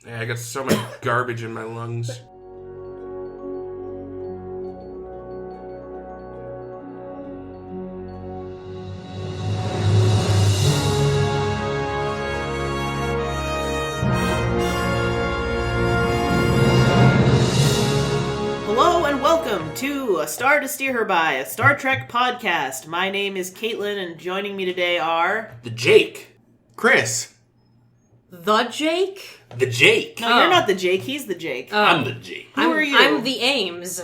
Yeah, I got so much garbage in my lungs. To A Star to Steer Her By, a Star Trek podcast. My name is Caitlin, and joining me today are... The Jake. Chris. The Jake? The Jake. No, you're not the Jake, he's the Jake. I'm the Jake. Who are you? I'm the Ames.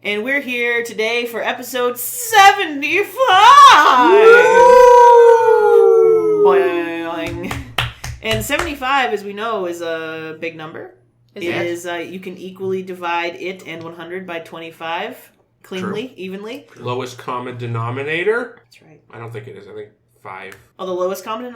And we're here today for episode 75! Boing. And 75, as we know, is a big number. It is, you can equally divide it and 100 by 25, cleanly, True. evenly. Lowest common denominator? That's right. I don't think it is. I think 5. Oh, the lowest common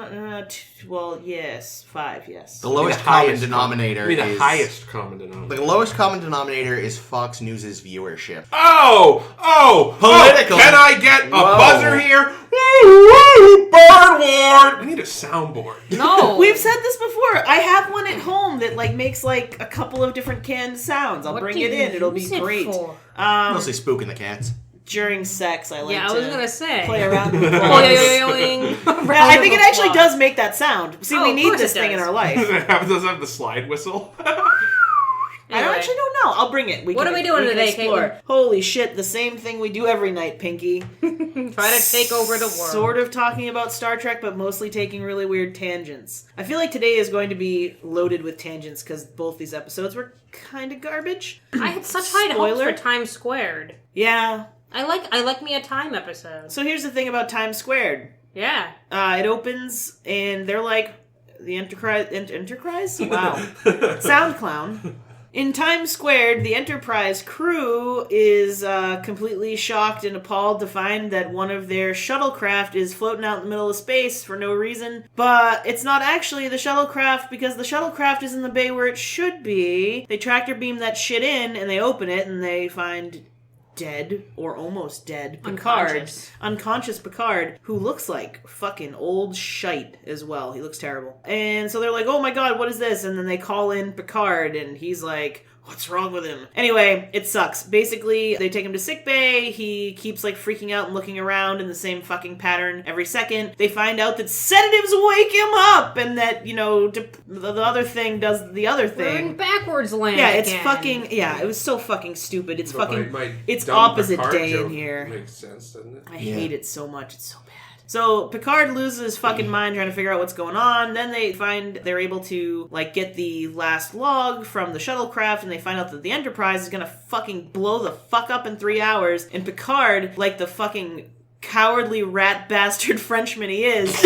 well, yes. 5, yes. The lowest common denominator is... the highest common denominator. The lowest common denominator is Fox News' viewership. Political. Can I get a buzzer here? Woo, bird ward! I need a soundboard. No. We've said this before. I have one at home that makes a couple of different canned sounds. I'll bring it in. It'll be great. Mostly spooking the cats. During sex, I like to I was gonna say. play around with Yeah, I think it actually does make that sound. See, we need this thing in our life. Does it have the slide whistle? I actually don't know. I'll bring it. What are we doing today, Caitlin? Holy shit, the same thing we do every night, Pinky. Try to take over the world. Sort of talking about Star Trek, but mostly taking really weird tangents. I feel like today is going to be loaded with tangents because both these episodes were kind of garbage. I had such high hopes for Time Squared. Yeah. I like me a Time episode. So here's the thing about Times Squared. Yeah. It opens, and they're like, the Enterprise? Wow. Sound clown. In Times Squared, the Enterprise crew is completely shocked and appalled to find that one of their shuttlecraft is floating out in the middle of space for no reason. But it's not actually the shuttlecraft because the shuttlecraft is in the bay where it should be. They tractor beam that shit in, and they open it, and they find... dead, or almost dead, Picard. Unconscious Picard, who looks like fucking old shite as well. He looks terrible. And so they're like, oh my god, what is this? And then they call in Picard, and he's like, what's wrong with him? Anyway, it sucks. Basically, they take him to sickbay. He keeps freaking out and looking around in the same fucking pattern every second. They find out that sedatives wake him up, and that, the other thing does the other thing. We're in backwards land. Yeah, it's again. fucking... Yeah, it was so fucking stupid. It's fucking... it's dumb opposite Picard day joke in here. Makes sense, doesn't it? I hate it so much. It's so bad. So Picard loses his fucking mind trying to figure out what's going on. Then they find they're able to get the last log from the shuttlecraft, and they find out that the Enterprise is gonna fucking blow the fuck up in 3 hours. And Picard, like the fucking cowardly rat bastard Frenchman he is,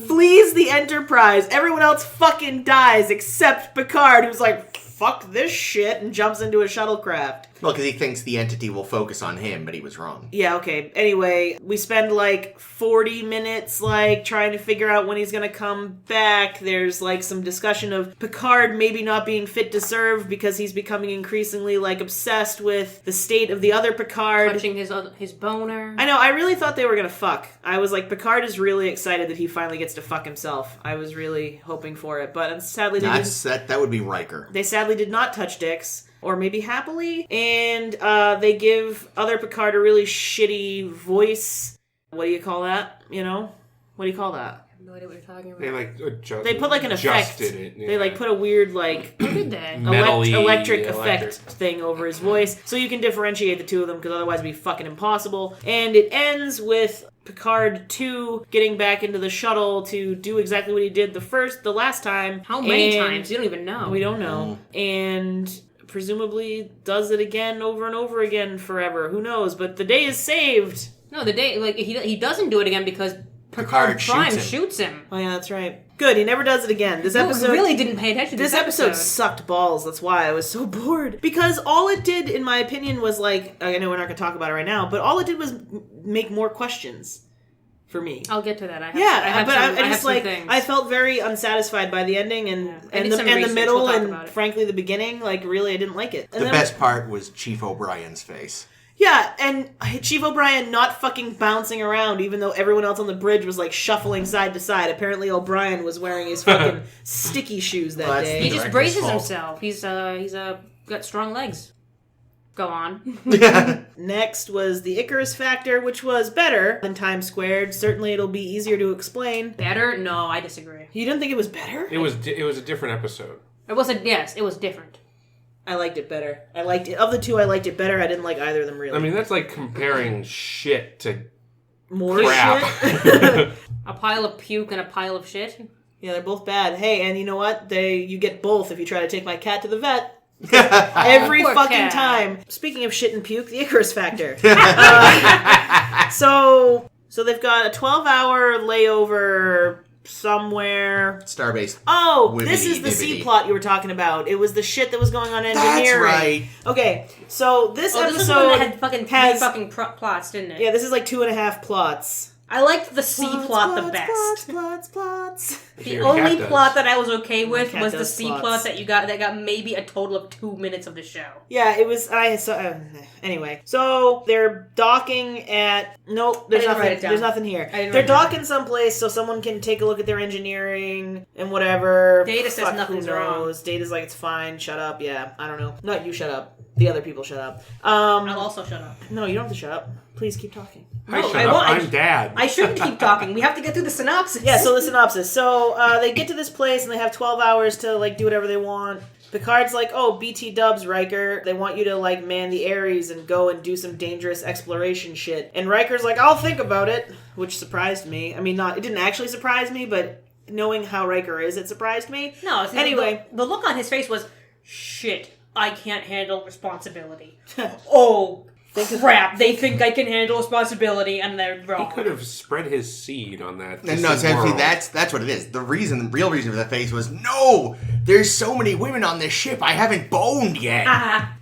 flees the Enterprise. Everyone else fucking dies except Picard, who's like, fuck this shit, and jumps into a shuttlecraft. Well, because he thinks the entity will focus on him, but he was wrong. Yeah, okay. Anyway, we spend 40 minutes trying to figure out when he's gonna come back. There's some discussion of Picard maybe not being fit to serve because he's becoming increasingly obsessed with the state of the other Picard. Touching his boner. I know, I really thought they were gonna fuck. I was like, Picard is really excited that he finally gets to fuck himself. I was really hoping for it, but sadly they didn't. That would be Riker. They sadly did not touch dicks. Or maybe happily. And they give other Picard a really shitty voice. What do you call that? What do you call that? I have no idea what you're talking about. They put an effect. It, yeah. They put a weird What did they? electric effect thing over his voice. So you can differentiate the two of them because otherwise it'd be fucking impossible. And it ends with Picard 2 getting back into the shuttle to do exactly what he did the last time. How many times? You don't even know. We don't know. And... presumably does it again over and over again forever. Who knows? But the day is saved. No, the day he doesn't do it again because Picard Prime shoots him. Oh yeah, that's right. Good, he never does it again. This episode really didn't pay attention to this episode sucked balls. That's why I was so bored. Because all it did, in my opinion, was I know we're not going to talk about it right now, but all it did was make more questions. For me, I'll get to that. I felt very unsatisfied by the ending and the middle and frankly the beginning. Really, I didn't like it. And the best part was Chief O'Brien's face. Yeah, and Chief O'Brien not fucking bouncing around, even though everyone else on the bridge was like shuffling side to side. Apparently, O'Brien was wearing his fucking sticky shoes that day. He just braces himself. He's got strong legs. Go on. Next was the Icarus Factor, which was better than Times Squared. Certainly, it'll be easier to explain. Better? No, I disagree. You didn't think it was better? It was a different episode. It was different. I liked it better. I liked it. Of the two, I liked it better. I didn't like either of them really. I mean, that's like comparing shit to more crap. shit. A pile of puke and a pile of shit. Yeah, they're both bad. Hey, and you know what? You get both if you try to take my cat to the vet. Every Poor fucking cat. time. Speaking of shit and puke, the Icarus Factor. So they've got a 12-hour layover somewhere. Starbase. Oh, this is the Wibbity-dibbity. C plot you were talking about. It was the shit that was going on in engineering. That's right. Okay, so this This was the episode one that had fucking three fucking plots, didn't it? Yeah, this is like 2.5 plots. I liked the C plot the best. Plots. The Your only cat does. plot that I was okay with cat was the does C plots. plot that got maybe a total of 2 minutes of the show. Yeah, it was. Anyway, so they're docking at. Nope, there's I didn't write nothing. it down. There's nothing here. I didn't They're write it down. docking someplace so someone can take a look at their engineering and whatever. Data says Fuck, nothing's who wrong. knows? Data's like it's fine. Shut up. Yeah, I don't know. Not you. Shut up. The other people shut up. I'll also shut up. No, you don't have to shut up. Please keep talking. Hi, No, shut I up. won't. I'm Dad. I shouldn't keep talking. We have to get through the synopsis. Yeah, so the synopsis. So they get to this place and they have 12 hours to like do whatever they want. Picard's like, oh, BT dubs, Riker. They want you to like man the Ares and go and do some dangerous exploration shit. And Riker's like, I'll think about it, which surprised me. I mean, it didn't actually surprise me, but knowing how Riker is, it surprised me. No, see, Anyway. the look on his face was, shit, I can't handle responsibility. Oh, crap, they think I can handle responsibility, and they're wrong. He could have spread his seed on that. No, distant see, world. that's what it is. The real reason for the face was, no, there's so many women on this ship, I haven't boned yet.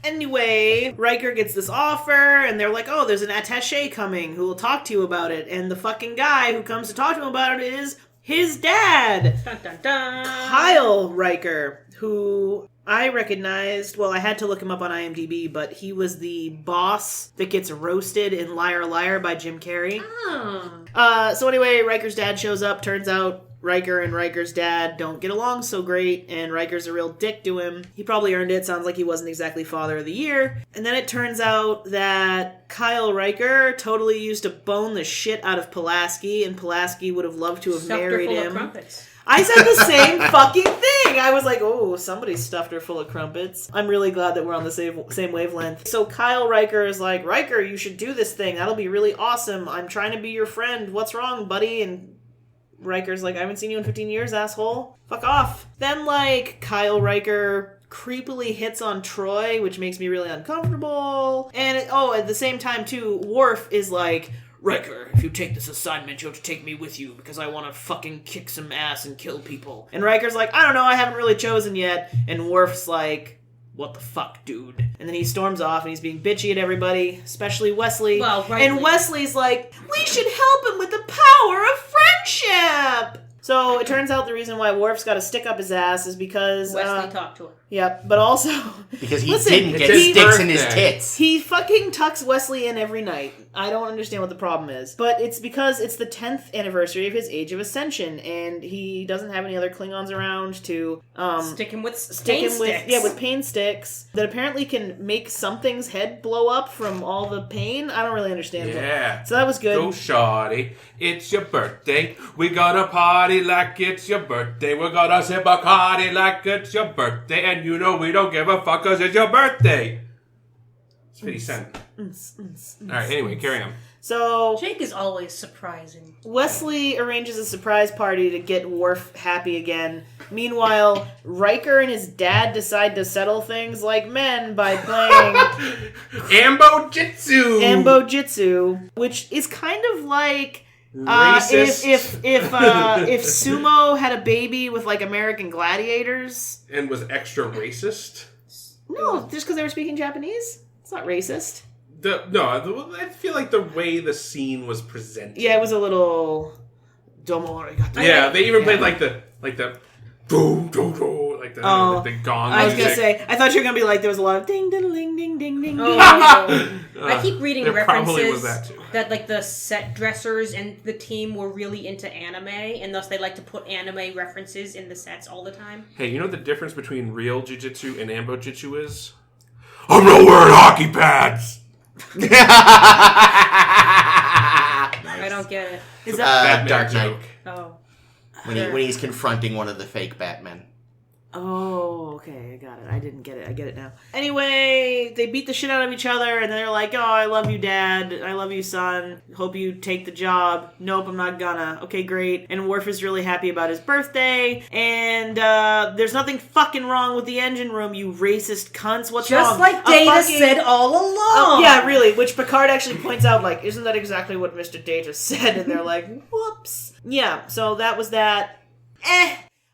Anyway, Riker gets this offer, and they're like, oh, there's an attaché coming who will talk to you about it. And the fucking guy who comes to talk to him about it is his dad, Dun, dun, dun. Kyle Riker, who I recognized. Well, I had to look him up on IMDb, but he was the boss that gets roasted in Liar Liar by Jim Carrey. Oh. So anyway, Riker's dad shows up. Turns out Riker and Riker's dad don't get along so great, and Riker's a real dick to him. He probably earned it. Sounds like he wasn't exactly Father of the Year. And then it turns out that Kyle Riker totally used to bone the shit out of Pulaski, and Pulaski would have loved to have Stuffed her married full of him. crumpets. I said the same fucking thing. I was like, oh, somebody stuffed her full of crumpets. I'm really glad that we're on the same wavelength. So Kyle Riker is like, Riker, you should do this thing. That'll be really awesome. I'm trying to be your friend. What's wrong, buddy? And Riker's like, I haven't seen you in 15 years, asshole. Fuck off. Then, like, Kyle Riker creepily hits on Troy, which makes me really uncomfortable. And, at the same time, too, Worf is like, Riker, if you take this assignment, you have to take me with you because I want to fucking kick some ass and kill people. And Riker's like, I don't know, I haven't really chosen yet. And Worf's like, what the fuck, dude? And then he storms off and he's being bitchy at everybody, especially Wesley. Well, rightly. And Wesley's like, we should help him with the power of friendship! So it turns out the reason why Worf's got to stick up his ass is because... Wesley talked to her. Yep, but also... Because he Listen, didn't get it's his sticks in his birthday. tits. He fucking tucks Wesley in every night. I don't understand what the problem is. But it's because it's the 10th anniversary of his Age of Ascension, and he doesn't have any other Klingons around to... Stick him with stick him with sticks. with pain sticks that apparently can make something's head blow up from all the pain. I don't really understand. Yeah. So that was good. Go, shawty. It's your birthday. We gonna party like it's your birthday. We're gonna sip a party like it's your birthday. And you know we don't give a fuck cause it's your birthday. It's 50 Cent. Alright, anyway, carry on. So Jake is always surprising. Wesley arranges a surprise party to get Worf happy again. Meanwhile, Riker and his dad decide to settle things like men by playing Ambo Jitsu! Ambo Jitsu, which is kind of like Racist. if Sumo had a baby with like American gladiators. And was extra racist? No, just because they were speaking Japanese, it's not racist. I feel like the way the scene was presented. Yeah, it was a little domo arigato. Yeah, they even played like the boom, do, do, like Like the gong I was music. gonna say, I thought you were gonna be like, there was a lot of ding, ding, ding, ding, ding, ding. I keep reading there probably was references that too. like the set dressers and the team were really into anime, and thus they like to put anime references in the sets all the time. Hey, you know what the difference between real jiu-jitsu and ambo jitsu is? I'm not wearing hockey pads! I don't get it. Is that Dark Knight. joke. Oh. When he's confronting one of the fake Batmen. Oh, okay, I got it. I didn't get it. I get it now. Anyway, they beat the shit out of each other, and they're like, oh, I love you, Dad. I love you, son. Hope you take the job. Nope, I'm not gonna. Okay, great. And Worf is really happy about his birthday, and there's nothing fucking wrong with the engine room, you racist cunts. What's wrong? Just like Data said all along. Yeah, really, which Picard actually points out, like, isn't that exactly what Mr. Data said? And they're like, whoops. Yeah, so that was that.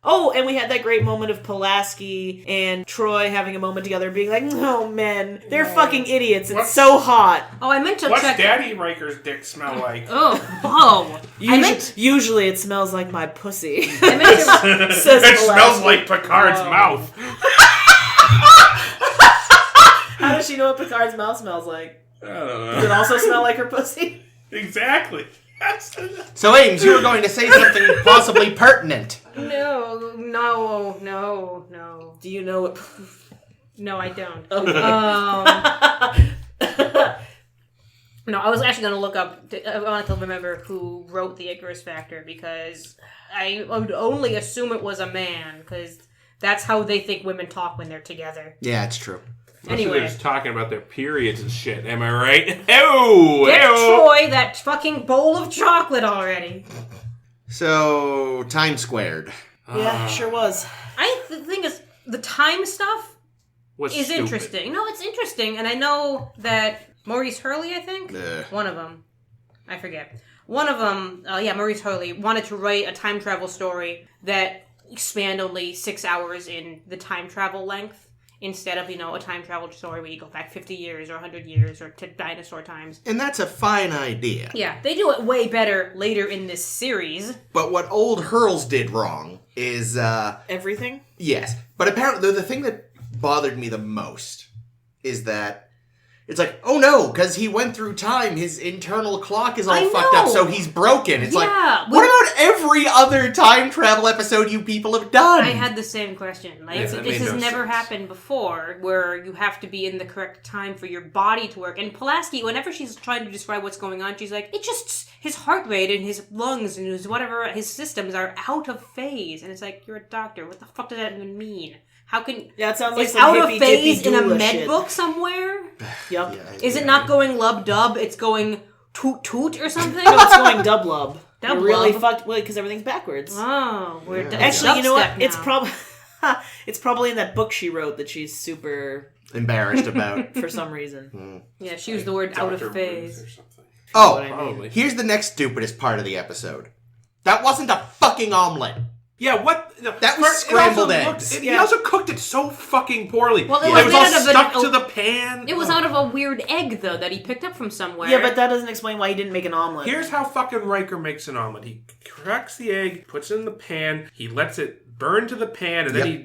Oh, and we had that great moment of Pulaski and Troy having a moment together being like, oh, men, they're fucking idiots. It's so hot. Oh, I meant to What's check. Daddy Riker's dick smell like? Oh. Usually it smells like my pussy. I meant to, Says It Pulaski. smells like Picard's mouth. How does she know what Picard's mouth smells like? I don't know. Does it also smell like her pussy? Exactly. So, Ames, you were going to say something possibly pertinent. No. Do you know what... No, I don't. Okay. No, I was actually going to look up. I wanted to remember who wrote the Icarus Factor because I would only assume it was a man because that's how they think women talk when they're together. Yeah, it's true. Anyway, they're just talking about their periods and shit. Am I right? Ew! Get Ew. Troy that fucking bowl of chocolate already. So, time squared. Yeah, sure was. The thing is, the time stuff is stupid. interesting. No, it's interesting, and I know that Maurice Hurley, I think, one of them, I forget. One of them, Maurice Hurley wanted to write a time travel story that spanned only 6 hours in the time travel length. Instead of, a time travel story where you go back 50 years or 100 years or to dinosaur times. And that's a fine idea. Yeah, they do it way better later in this series. But what old Hurls did wrong is, Everything? yes. But apparently, the thing that bothered me the most is that it's like, oh no, because he went through time, his internal clock is all fucked up, so he's broken. It's what about every other time travel episode you people have done? I had the same question. Like, this has never happened before, where you have to be in the correct time for your body to work. And Pulaski, whenever she's trying to describe what's going on, she's like, it's just his heart rate and his lungs and his systems are out of phase. And it's like, you're a doctor. What the fuck does that even mean? How can... Yeah, it sounds like it's some out of hippie phase dippy in a doula med shit. book somewhere? Yep. Is it not going lub dub? It's going toot toot or something? No, it's going dub lub. Dub You're really lub. fucked because everything's backwards. Oh, we're Actually, you know what? dubstep now. It's probably in that book she wrote that she's super Embarrassed about. for some reason. Yeah, she used the word out of phase. Or something. Oh, Probably. here's the next stupidest part of the episode. That wasn't a fucking omelet. Yeah, what? No, That was scrambled eggs. He also cooked it so fucking poorly. Well, it was was made all out of stuck an- to the pan. It was out of a weird egg, though, that he picked up from somewhere. Yeah, but that doesn't explain why he didn't make an omelet. Here's how fucking Riker makes an omelet. He cracks the egg, puts it in the pan, he lets it burn to the pan, and then he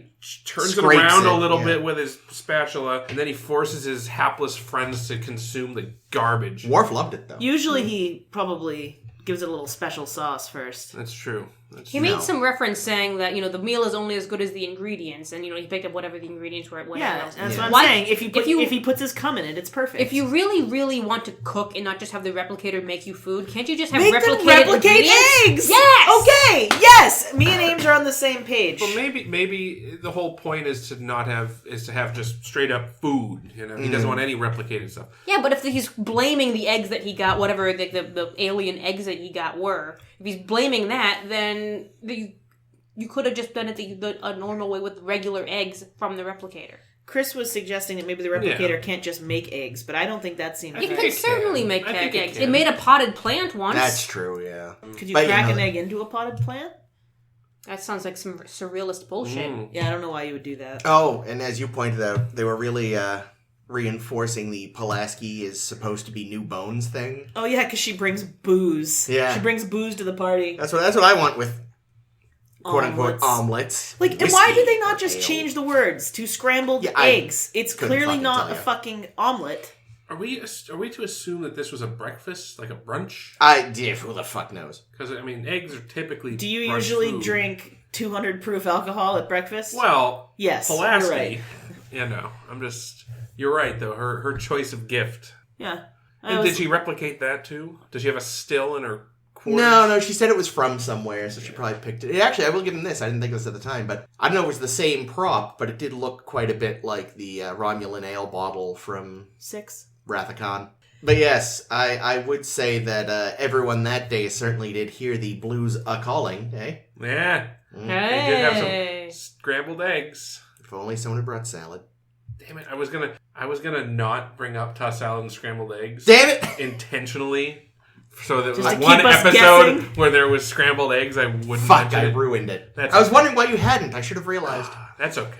turns it Scrapes around it, a little yeah. bit with his spatula, and then he forces his hapless friends to consume the garbage. Worf loved it, though. Usually he probably gives it a little special sauce first. That's true. He made some reference saying that, the meal is only as good as the ingredients, and, he picked up whatever the ingredients were at whatever Yeah, else. that's what I'm Why- saying. If he puts his cum in it, it's perfect. If you really, really want to cook and not just have the replicator make you food, can't you just have make them replicated replicate ingredients? eggs. Yes. Okay. Yes. Me and Ames are on the same page. Well, maybe the whole point is to have just straight up food. He doesn't want any replicated stuff. Yeah, but if he's blaming the eggs that he got, whatever the alien eggs that he got were, if he's blaming that, then you could have just done it a normal way with regular eggs from the replicator. Chris was suggesting that maybe the replicator can't just make eggs, but I don't think that seems It right. can certainly make I think eggs. it can. It made a potted plant once. That's true, yeah. Could you But, crack an egg into a potted plant? That sounds like some surrealist bullshit. Yeah, I don't know why you would do that. Oh, and as you pointed out, they were really reinforcing the Pulaski is supposed to be new bones thing. Oh yeah, because she brings booze. Yeah. She brings booze to the party. That's what I want with quote-unquote omelets. Like, and why did they not just change the words to scrambled eggs? It's clearly not a fucking omelet. Are we to assume that this was a breakfast, like a brunch? Who the fuck knows? Because, I mean, eggs are typically Do you usually food. drink 200 proof alcohol at breakfast? Well, yes, Pulaski. you're right. You're right, though. Her choice of gift. Yeah. And did she replicate that, too? Does she have a still in her quarters? No, she said it was from somewhere, so she probably picked it. Actually, I will give him this. I didn't think of this at the time, but I don't know if it was the same prop, but it did look quite a bit like the Romulan ale bottle from 6. Wrath of Khan. But yes, I would say that everyone that day certainly did hear the blues a-calling, eh? Yeah. Hey. They did have some scrambled eggs. If only someone had brought salad. Damn it, I was gonna not bring up tossed salad and scrambled eggs. Damn it! Intentionally. So that Just like to one keep us episode guessing. where there was scrambled eggs, I wouldn't Fuck, mention I it. ruined it. That's I was wondering why you hadn't. I should have realized. That's okay.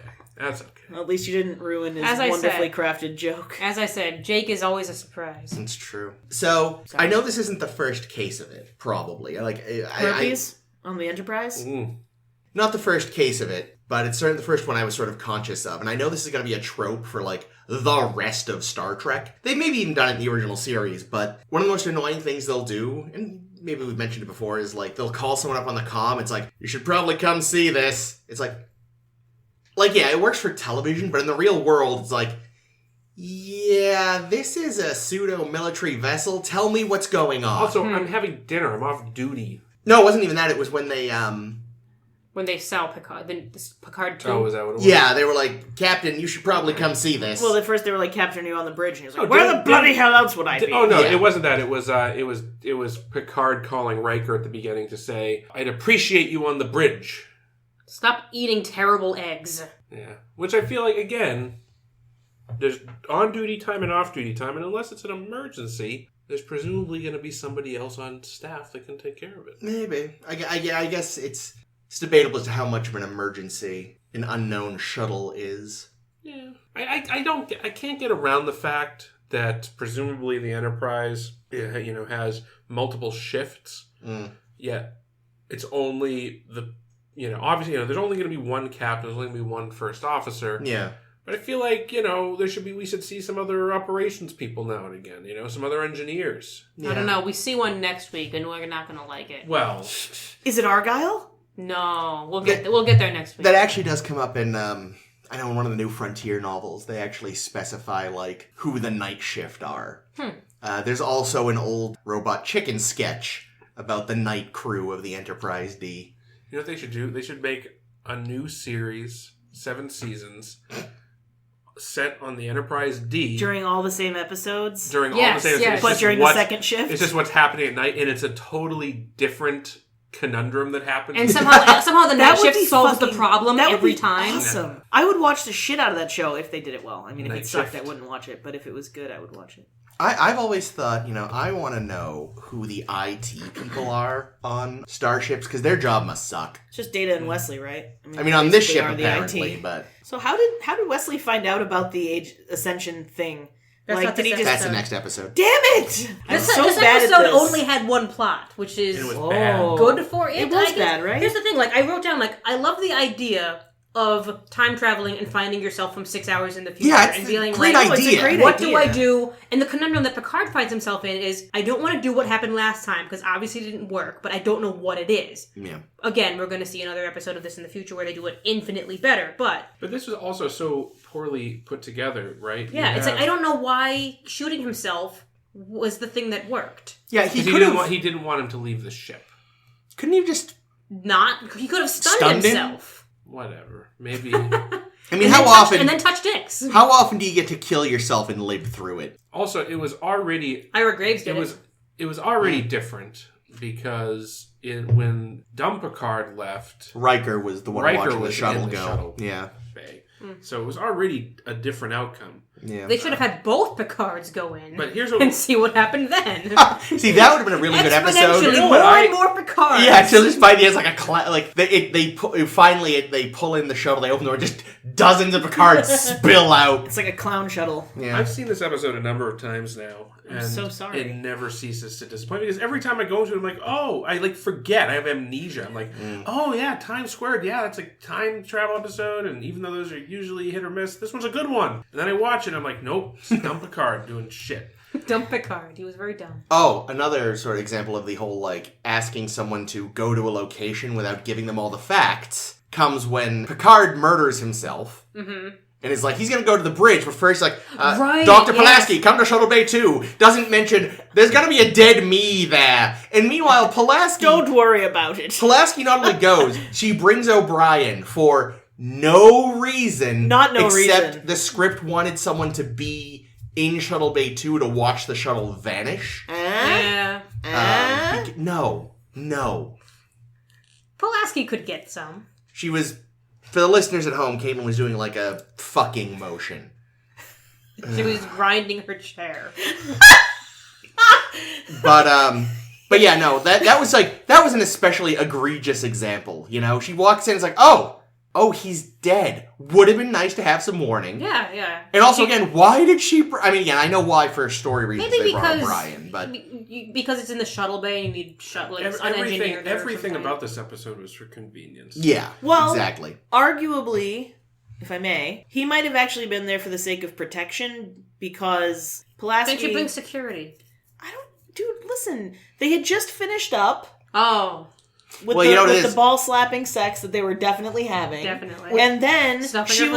Well, at least you didn't ruin his As I wonderfully said. crafted joke. As I said, Jake is always a surprise. It's true. So, I know this isn't the first case of it, probably. Herpes on the Enterprise? Not the first case of it, but it's certainly the first one I was sort of conscious of. And I know this is going to be a trope for, like, the rest of Star Trek. They've maybe even done it in the original series, but one of the most annoying things they'll do, and maybe we've mentioned it before, is, like, they'll call someone up on the comm. It's like, you should probably come see this. It's like, yeah, it works for television, but in the real world, it's like, yeah, this is a pseudo-military vessel. Tell me what's going on. Also, I'm having dinner. I'm off duty. No, it wasn't even that. It was when they, When they sell Picard, then Picard 2. Oh, is that what it was? Yeah, they were like, Captain, you should probably come see this. Well, at first they were like capturing you on the bridge, and he was like, Oh, "Where didn't- the bloody didn't- hell else would I be?" Oh no, Yeah. it wasn't that. It was Picard calling Riker at the beginning to say, "I'd appreciate you on the bridge." Stop eating terrible eggs. Yeah, which I feel like again, there's on-duty time and off-duty time, and unless it's an emergency, there's presumably going to be somebody else on staff that can take care of it. Maybe. I guess it's debatable as to how much of an emergency an unknown shuttle is. Yeah, I can't get around the fact that presumably the Enterprise, has multiple shifts. Yet it's only obviously, there's only going to be one captain, there's only going to be one first officer. Yeah. But I feel like, we should see some other operations people now and again, some other engineers. Yeah. I don't know. We see one next week, and we're not going to like it. Well, Is it Argyle? No, we'll get there next week. That actually does come up in, I know in one of the New Frontier novels, they actually specify, like, who the night shift are. There's also an old Robot Chicken sketch about the night crew of the Enterprise D. you know what they should do? They should make a new series, 7 seasons, set on the Enterprise D. During all the same episodes? During all Yes, the same yes. it's But just during the second shift? It's just what's happening at night, and it's a totally different conundrum that happens. And somehow the night That would shift be solves the fucking- problem that would every be time. Awesome. I would watch the shit out of that show if they did it well. I mean, if Night it sucked, shift. I wouldn't watch it. But if it was good, I would watch it. I've always thought, I want to know who the IT people are on starships, because their job must suck. It's just Data and Wesley, right? I mean, on this basically ship, are the apparently, IT. but... So how did Wesley find out about the age ascension thing? That's not did he this just? That's the next episode. Damn it! I'm This so this bad episode at this. only had one plot, which is It was bad. good for it. It was I guess. bad, right? Here's the thing: I wrote down, I love the idea of time traveling and finding yourself from 6 hours in the future Yeah, it's and a feeling great like, it's a idea. great what idea. do I do? And the conundrum that Picard finds himself in is, I don't want to do what happened last time because obviously it didn't work, but I don't know what it is. Yeah. Again, we're going to see another episode of this in the future where they do it infinitely better, but But this was also so poorly put together, right? yeah, You it's like have- I don't know why shooting himself was the thing that worked. Yeah, 'cause he he could didn't have... want. He didn't want him to leave the ship. Couldn't he have just... He could have stunned Stunned him? himself. Whatever. Maybe. I mean, how often... And then touch dicks. How often do you get to kill yourself and live through it? Also, it was already. Ira Graves did It was already different because when dumb Picard left Riker was the one Riker watching the was shuttle in the go. shuttle. Yeah. Bay. So it was already a different outcome. Yeah. They should have had both Picards go in But here's what and see what happened then. See, that would have been a really good episode. Exponentially, You know more what, and more Picards. Yeah, until just by the end, it's like they pull in the shuttle, they open the door, just dozens of Picards spill out. It's like a clown shuttle. Yeah. I've seen this episode a number of times now, I'm so sorry. It never ceases to disappoint me because every time I go into it, I'm like, oh, I like forget. I have amnesia. I'm like, oh yeah, Time Squared. Yeah, that's a time travel episode. And even though those are usually hit or miss, this one's a good one. And then I watch it, and I'm like, nope, it's dumb Picard doing shit. Dumb Picard. He was very dumb. Oh, another sort of example of the whole, like, asking someone to go to a location without giving them all the facts comes when Picard murders himself. Mm-hmm. And is like, he's going to go to the bridge, but first, like, Dr. Pulaski, come to Shuttle Bay 2. Doesn't mention, there's going to be a dead me there. And meanwhile, Pulaski... Don't worry about it. Pulaski not only goes, she brings O'Brien for no reason. Except the script wanted someone to be in Shuttle Bay 2 to watch the shuttle vanish. No. Pulaski could get some. She was... For the listeners at home, Caitlin was doing like a fucking motion. She was grinding her chair. But yeah, no, that was an especially egregious example. You know, she walks in, it's like, oh, he's dead. Would have been nice to have some warning. Yeah. And also, again, why did she? I mean, again, I know why for story reasons they brought O'Brien, but because it's in the shuttle bay and you need shuttle. It's unengineered. Everything about this episode was for convenience. Yeah, well, exactly. Arguably, if I may, he might have actually been there for the sake of protection because Pulaski. Then she brings security. Dude, listen, they had just finished up. Oh. With the ball slapping sex that they were definitely having. Definitely. And then she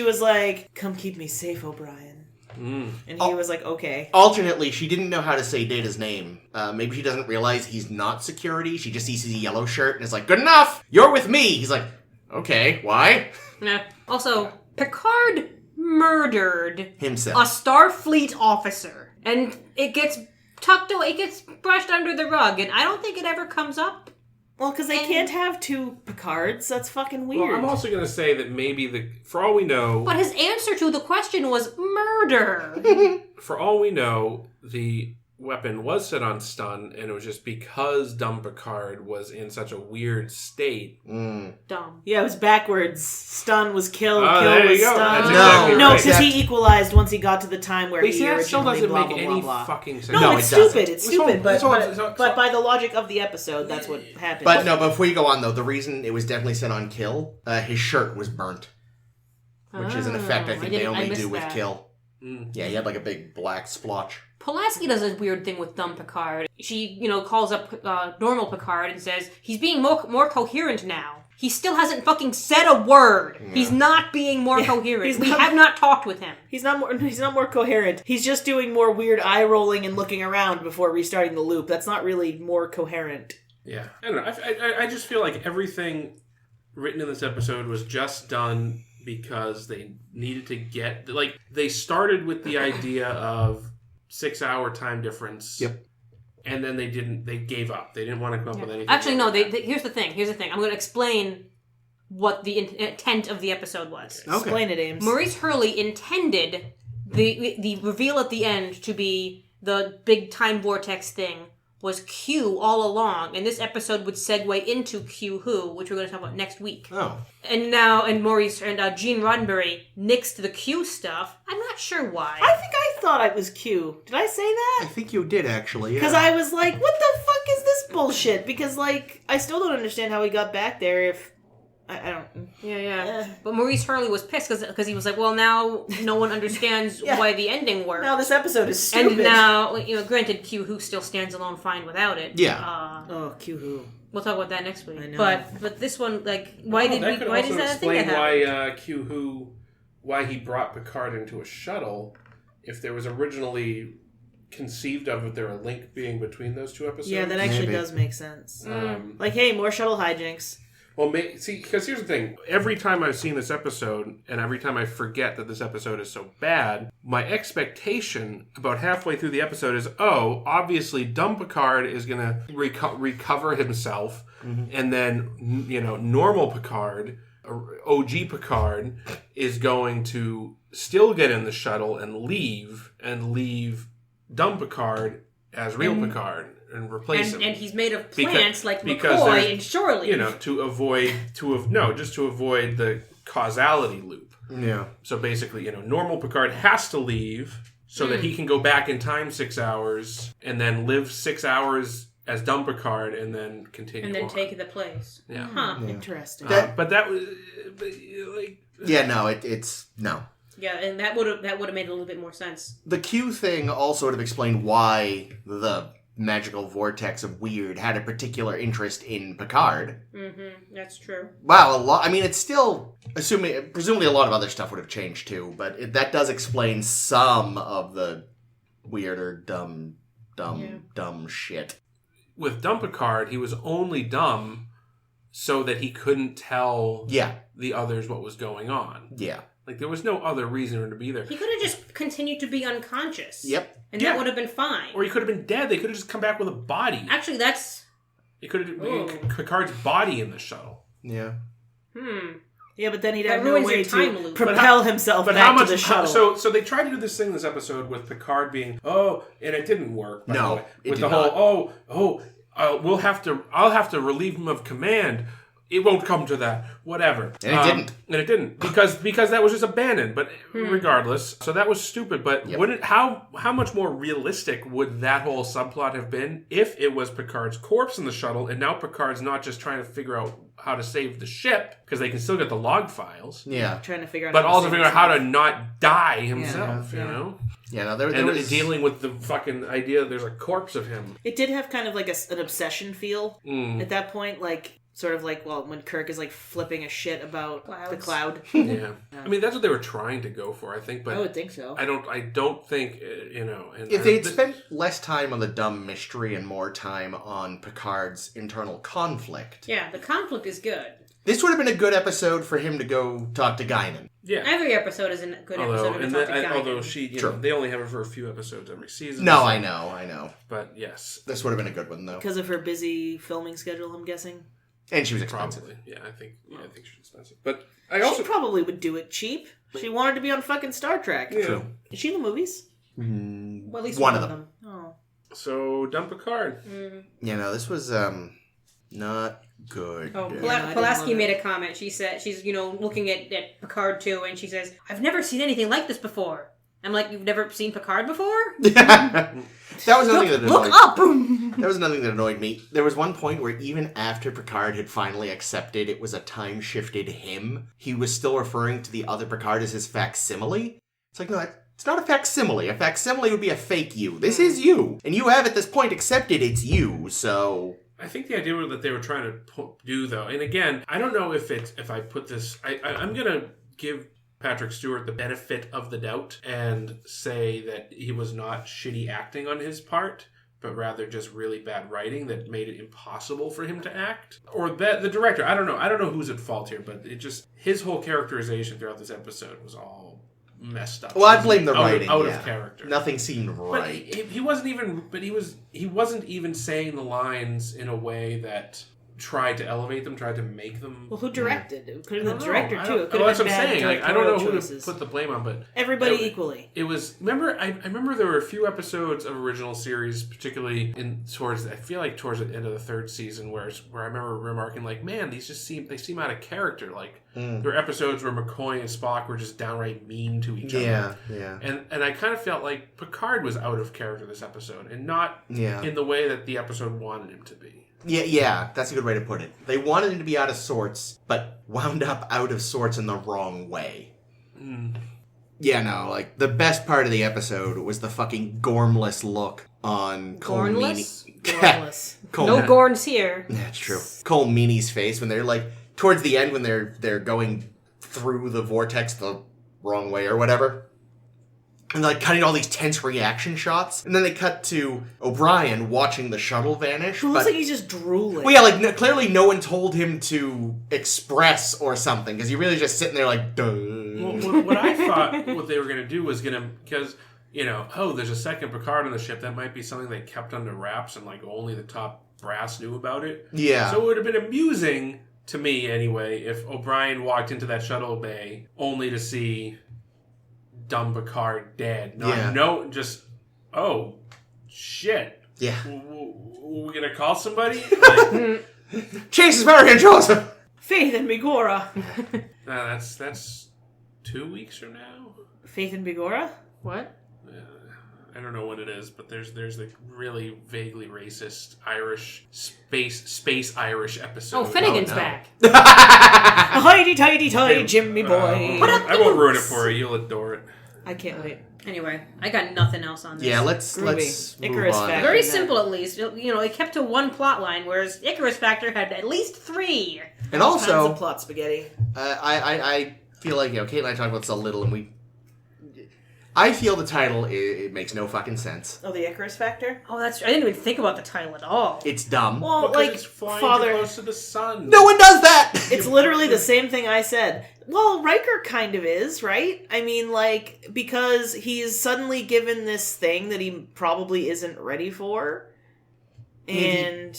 was like, come keep me safe, O'Brien. And he was like, okay. Alternately, she didn't know how to say Data's name. Maybe she doesn't realize he's not security. She just sees his yellow shirt and is like, good enough! You're with me! He's like, okay, why? Yeah. Also, Picard murdered himself. A Starfleet officer. And it gets tucked away, it gets brushed under the rug, and I don't think it ever comes up. Well, because they can't have two Picards. That's fucking weird. Well, I'm also going to say that maybe for all we know... But his answer to the question was murder. For all we know, the weapon was set on stun, and it was just because dumb Picard was in such a weird state. Dumb. Yeah, it was backwards. Stun was kill, kill there was you go. Stun. That's exactly no, because he equalized once he got to the time where he that still doesn't blah, make blah, any blah, blah. fucking sense. No, it's stupid. It's stupid, but So- by the logic of the episode, that's what happened. But no, before you go on, though, the reason it was definitely set on Kill, his shirt was burnt. Which is an effect I think they only do with Kill. Yeah, he had like a big black splotch. Pulaski does a weird thing with dumb Picard. She, calls up normal Picard and says, he's being more coherent now. He still hasn't fucking said a word. Yeah. He's not being more coherent. We have not talked with him. He's not more coherent. He's just doing more weird eye rolling and looking around before restarting the loop. That's not really more coherent. Yeah. I don't know. I just feel like everything written in this episode was just done because they needed to get... Like, they started with the idea of 6-hour time difference. Yep. And then they gave up. They didn't want to come up with anything. Actually, no, here's the thing. I'm going to explain what the intent of the episode was. Okay. Explain it, Ames. Maurice Hurley intended the reveal at the end to be the big time vortex thing was Q all along, and this episode would segue into Q Who, which we're going to talk about next week. Oh. And Maurice and Gene Roddenberry nixed the Q stuff. I'm not sure why. I think I thought it was Q. Did I say that? I think you did, actually, yeah. Because I was like, what the fuck is this bullshit? Because, I still don't understand how he got back there if... I don't... Yeah. But Maurice Hurley was pissed because he was like, well, now no one understands why the ending worked. Now this episode is stupid. And now, granted, Q Who still stands alone fine without it. Yeah. Q Who. We'll talk about that next week. I know. But this one, why does that thing explain happen? why Q Who, why he brought Picard into a shuttle, if there was originally conceived of there a link being between those two episodes. Yeah, that actually does make sense. Hey, more shuttle hijinks. Well, see, because here's the thing. Every time I've seen this episode, and every time I forget that this episode is so bad, my expectation about halfway through the episode is, obviously, dumb Picard is going to recover himself, and then, normal Picard, OG Picard, is going to still get in the shuttle and leave dumb Picard as real Picard. And replace him. And he's made of plants like McCoy and Shorley. To avoid the causality loop. Yeah. So basically, normal Picard has to leave so that he can go back in time 6 hours and then live 6 hours as dumb Picard and then continue And then on. take the place. Yeah. Huh. Yeah. Interesting. But that was... like... Yeah, no, it's... No. Yeah, and that would have made a little bit more sense. The Q thing also would have explained why the magical vortex of weird had a particular interest in Picard. Mm-hmm. That's true. Wow, a lot. I mean, it's still presumably a lot of other stuff would have changed too, but that does explain some of the weirder, dumb shit. With dumb Picard, he was only dumb so that he couldn't tell the others what was going on. Yeah. Like, there was no other reason for him to be there. He could have just continued to be unconscious. Yep. And that would have been fine. Or he could have been dead. They could have just come back with a body. Actually, that's... It could have been Picard's body in the shuttle. Yeah. Yeah, but then he'd That have no ruins way your time to loop. propel himself back to the shuttle. So they tried to do this thing in this episode with Picard being, and it didn't work. No, it with did the not. whole, I'll have to relieve him of command. It won't come to that. Whatever. And it didn't. Because that was just abandoned. But regardless, so that was stupid. But wouldn't how much more realistic would that whole subplot have been if it was Picard's corpse in the shuttle, and now Picard's not just trying to figure out how to save the ship because they can still get the log files. Yeah. Trying to figure out, But also figure out how to not die himself. Yeah. You know. Yeah. No, there And was dealing with the fucking idea that there's a corpse of him. It did have kind of like an obsession feel Mm. at that point, like sort of like when Kirk is like flipping a shit about the cloud. Yeah. I mean, that's what they were trying to go for, I think. But I would think so. I don't think And If they'd spent less time on the dumb mystery and more time on Picard's internal conflict, Yeah, the conflict is good. this would have been a good episode for him to go talk to Guinan. Yeah. Every episode is a good episode of Although they only have her for a few episodes every season. No, I know. But yes. This would have been a good one, though. Because of her busy filming schedule, I'm guessing. And she was expensive. Probably. Yeah, I think she's expensive. But I also... She probably would do it cheap. She wanted to be on fucking Star Trek. Yeah. True. Is she in the movies? Well, at least One of them. Oh. So, dump Picard. You know, this was not good. Oh, I Pulaski didn't made a comment. She said she's looking at Picard too, and she says, "I've never seen anything like this before." I'm like, "You've never seen Picard before?" That was another thing that annoyed Look up. That was another thing that annoyed me. There was one point where even after Picard had finally accepted it was a time-shifted him, he was still referring to the other Picard as his facsimile. It's like, no, it's not a facsimile. A facsimile would be a fake you. This is you. And you have at this point accepted it's you, so... I think the idea that they were trying to do, though, and again, I don't know if I put this... I'm going to give Patrick Stewart the benefit of the doubt and say that he was not shitty acting on his part, but rather just really bad writing that made it impossible for him to act. Or the director. I don't know who's at fault here, but it just... His whole characterization throughout this episode was all messed up. Well, I blame the writing. Out of character. Nothing seemed But right. he wasn't even. But he wasn't even saying the lines in a way that tried to elevate them, tried to make them. Well, who directed? It could have I been the don't director know. too. It could Well, have that's been what I'm bad saying. Like, I don't know who choices. to put the blame on, but Everybody equally. It was. Remember, I remember there were a few episodes of original series, particularly towards the end of the third season, where I remember remarking like, "Man, these just seem out of character." Like there were episodes where McCoy and Spock were just downright mean to each other. Yeah. And I kind of felt like Picard was out of character this episode, and not Yeah. in the way that the episode wanted him to be. Yeah, that's a good way to put it. They wanted him to be out of sorts, but wound up out of sorts in the wrong way. Yeah, no, like, the best part of the episode was the fucking gormless look on Cole Gormless? Gormless. No Gorns here. That's true. Cole Meany's face when they're like, towards the end when they're going through the vortex the wrong way or whatever. And like cutting all these tense reaction shots. And then they cut to O'Brien watching the shuttle vanish. It looks like he's just drooling. Well, yeah, like clearly no one told him to express or something. Because you're really just sitting there like, duh. Well, what I thought what they were going to do was because, there's a second Picard on the ship. That might be something they kept under wraps and like only the top brass knew about it. Yeah. So it would have been amusing, to me anyway, if O'Brien walked into that shuttle bay only to see dumb Picard dead. Oh, shit. Yeah. We gonna call somebody? Chase is very Joseph! Faith in Bigora. That's 2 weeks from now. Faith in Bigora? What? I don't know what it is, but there's the really vaguely racist Irish space Irish episode. Oh, Finnegan's back. Highty-tighty-tighty, Jimmy boy. I won't ruin it for you. You'll adore it. I can't wait. Anyway, I got nothing else on this. Yeah, let's move Icarus on. Factor. Very simple, at least. You know, it kept to one plot line, whereas Icarus Factor had at least 3. And also, tons of plot spaghetti. I feel like, Kate and I talked about this a little, and I feel the title, it makes no fucking sense. Oh, the Icarus Factor? Oh, I didn't even think about the title at all. It's dumb. Well, Because like, it's flying Father... too close to the sun. No one does that! It's literally the same thing I said. Well, Riker kind of is, right? I mean, like, because he's suddenly given this thing that he probably isn't ready for. And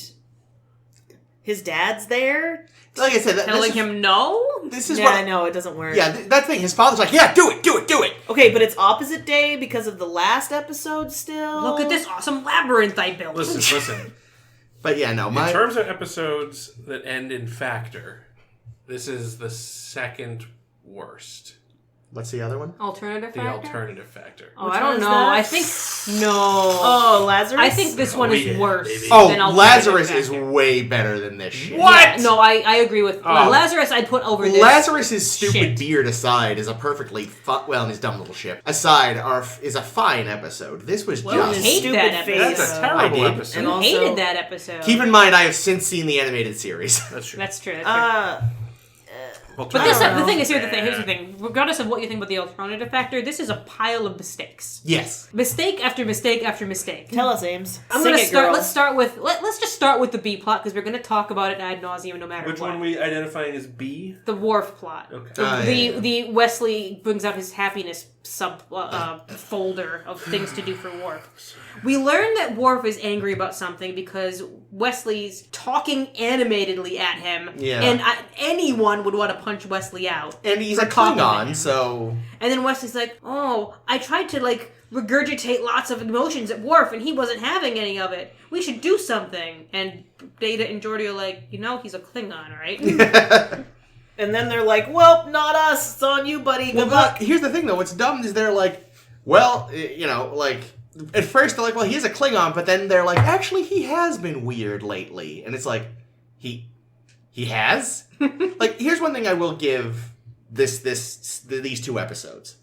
his dad's there. Like I said, Telling him no? This is Yeah, what I know, it doesn't work. Yeah, that thing. His father's like, yeah, do it. Okay, but it's opposite day because of the last episode still. Look at this awesome labyrinth I built. Listen. But yeah, no. In terms of episodes that end in Factor, this is the second worst. What's the other one? Alternative The Factor? Alternative Factor. Oh, Which I don't one is know. that? I think... No. Oh, Lazarus? I think this one is yeah, worse baby. than Oh, Alternative Lazarus Factor. is way better than this shit. Yeah, no, I agree with... Lazarus I'd put over this. Lazarus' stupid shit. beard aside is a perfectly well, and his dumb little ship aside is a fine episode. This was Well, just. I hate stupid that face. episode. That's a I terrible did. episode. And You also- hated that episode. Keep in mind, I have since seen the animated series. That's true. That's true. That's true. But I this, don't know. the thing is, here's the thing. Regardless of what you think about the Alternative Factor, this is a pile of mistakes. Yes. Mistake after mistake after mistake. Tell us, Ames. I'm Sing gonna it, start. girl. Let's just start with the B plot because we're gonna talk about it ad nauseum no matter Which what. one are we identifying as B? The Worf plot. Okay. The Wesley brings out his happiness sub folder of things to do for Worf. We learn that Worf is angry about something because Wesley's talking animatedly at him, Yeah. and anyone would want to punch Wesley out. And he's for a complimenting Klingon, him. so. And then Wesley's like, "Oh, I tried to regurgitate lots of emotions at Worf, and he wasn't having any of it. We should do something." And Data and Geordi are like, he's a Klingon, right? And then they're like, well, not us. It's on you, buddy. Good luck. Here's the thing, though. What's dumb is they're like, well, at first they're like, well, he is a Klingon, but then they're like, actually, he has been weird lately. And it's like, he has? Like, here's one thing I will give these 2 episodes.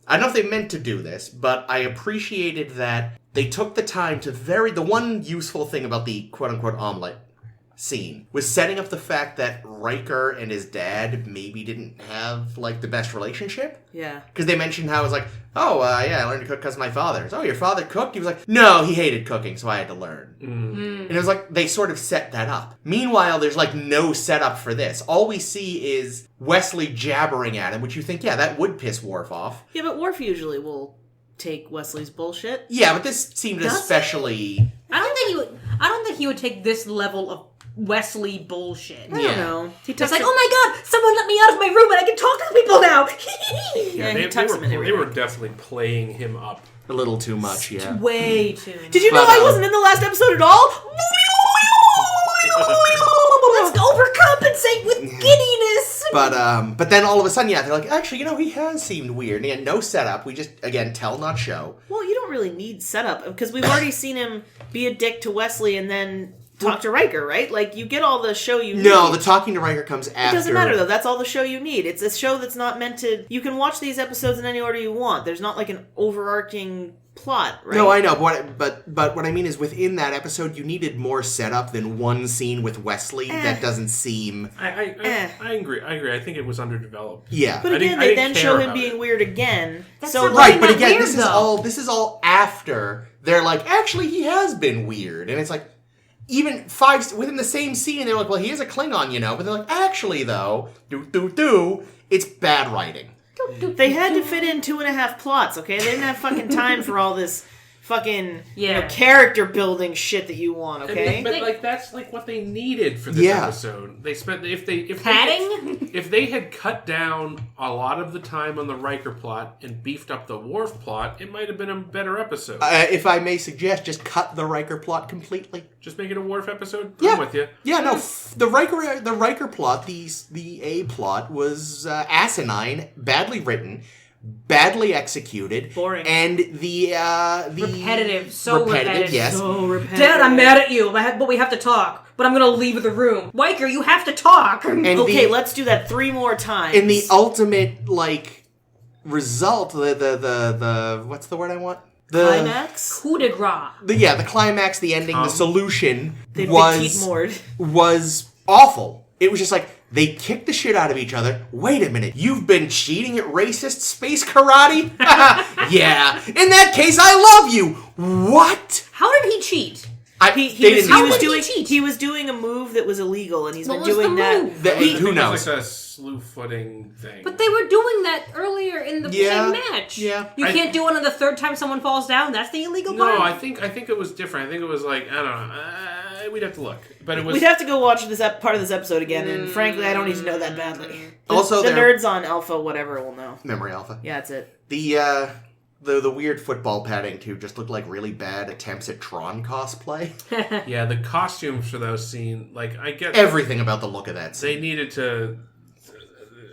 I don't know if they meant to do this, but I appreciated that they took the time to the one useful thing about the quote-unquote omelette scene was setting up the fact that Riker and his dad maybe didn't have, the best relationship. Yeah. Because they mentioned how it was like, I learned to cook because of my father. So, your father cooked? He was like, no, he hated cooking, so I had to learn. And it was like, they sort of set that up. Meanwhile, there's, no setup for this. All we see is Wesley jabbering at him, which you think, yeah, that would piss Worf off. Yeah, but Worf usually will take Wesley's bullshit. Yeah, but this seemed especially... I don't think he would take this level of Wesley bullshit. I don't know. He It's like, oh my god, someone let me out of my room and I can talk to people now. Yeah, he they tucks him in they everywhere. were definitely playing him up. A little too much, yeah. Way too much. Did you know I wasn't in the last episode at all? Let's overcompensate with giddiness. But then all of a sudden, yeah, they're like, actually, he has seemed weird. And he had no setup. We just, again, tell, not show. Well, you don't really need setup because we've already seen him be a dick to Wesley and then talk to Riker, right? Like, you get all the show you need. No, the talking to Riker comes after. It doesn't matter, though. That's all the show you need. It's a show that's not meant to... You can watch these episodes in any order you want. There's not, an overarching plot, right? No, I know, but what I mean is within that episode, you needed more setup than one scene with Wesley that doesn't seem... I agree. I think it was underdeveloped. Yeah. But again, they then show him being weird again. That's So, not Right, but that again, weird, this is all after they're like, actually, he has been weird. And it's like, even within the same scene, they're like, well, he is a Klingon, but they're like, actually, though, it's bad writing. They had to fit in 2.5 plots, okay? They didn't have fucking time for all this fucking character building shit that you want, okay? But that's what they needed for this episode. They spent if they had cut down a lot of the time on the Riker plot and beefed up the Worf plot, it might have been a better episode. If I may suggest, just cut the Riker plot completely. Just make it a Worf episode. Yeah. I'm with you. Yeah, no, the Riker plot, the A plot was asinine, badly written, badly executed, boring, and the repetitive, so repetitive. Yes, so repetitive. Dad, I'm mad at you, but we have to talk. But I'm gonna leave the room. Riker, you have to talk. And okay, let's do that 3 more times. And the ultimate result, the what's the word I want? The climax? Coup de grace. The climax, the ending, the solution They was awful. It was just like, they kicked the shit out of each other. Wait a minute, you've been cheating at racist space karate? Yeah. In that case, I love you. What? How did he cheat? He was doing a move that was illegal, and he's been doing that. Who knows? It was like a slew footing thing. But they were doing that earlier in the same match. Yeah. You can't do it on the 3rd time someone falls down. That's the illegal part. No, I think it was different. I think it was like, I don't know. We'd have to look, but it was. We'd have to go watch this part of this episode again, and frankly, I don't need to know that badly. Also, the nerds on Alpha, whatever, will know. Memory Alpha. Yeah, that's it. The weird football padding too just looked like really bad attempts at Tron cosplay. Yeah, the costumes for those scenes, I get everything about the look of that scene. They needed to.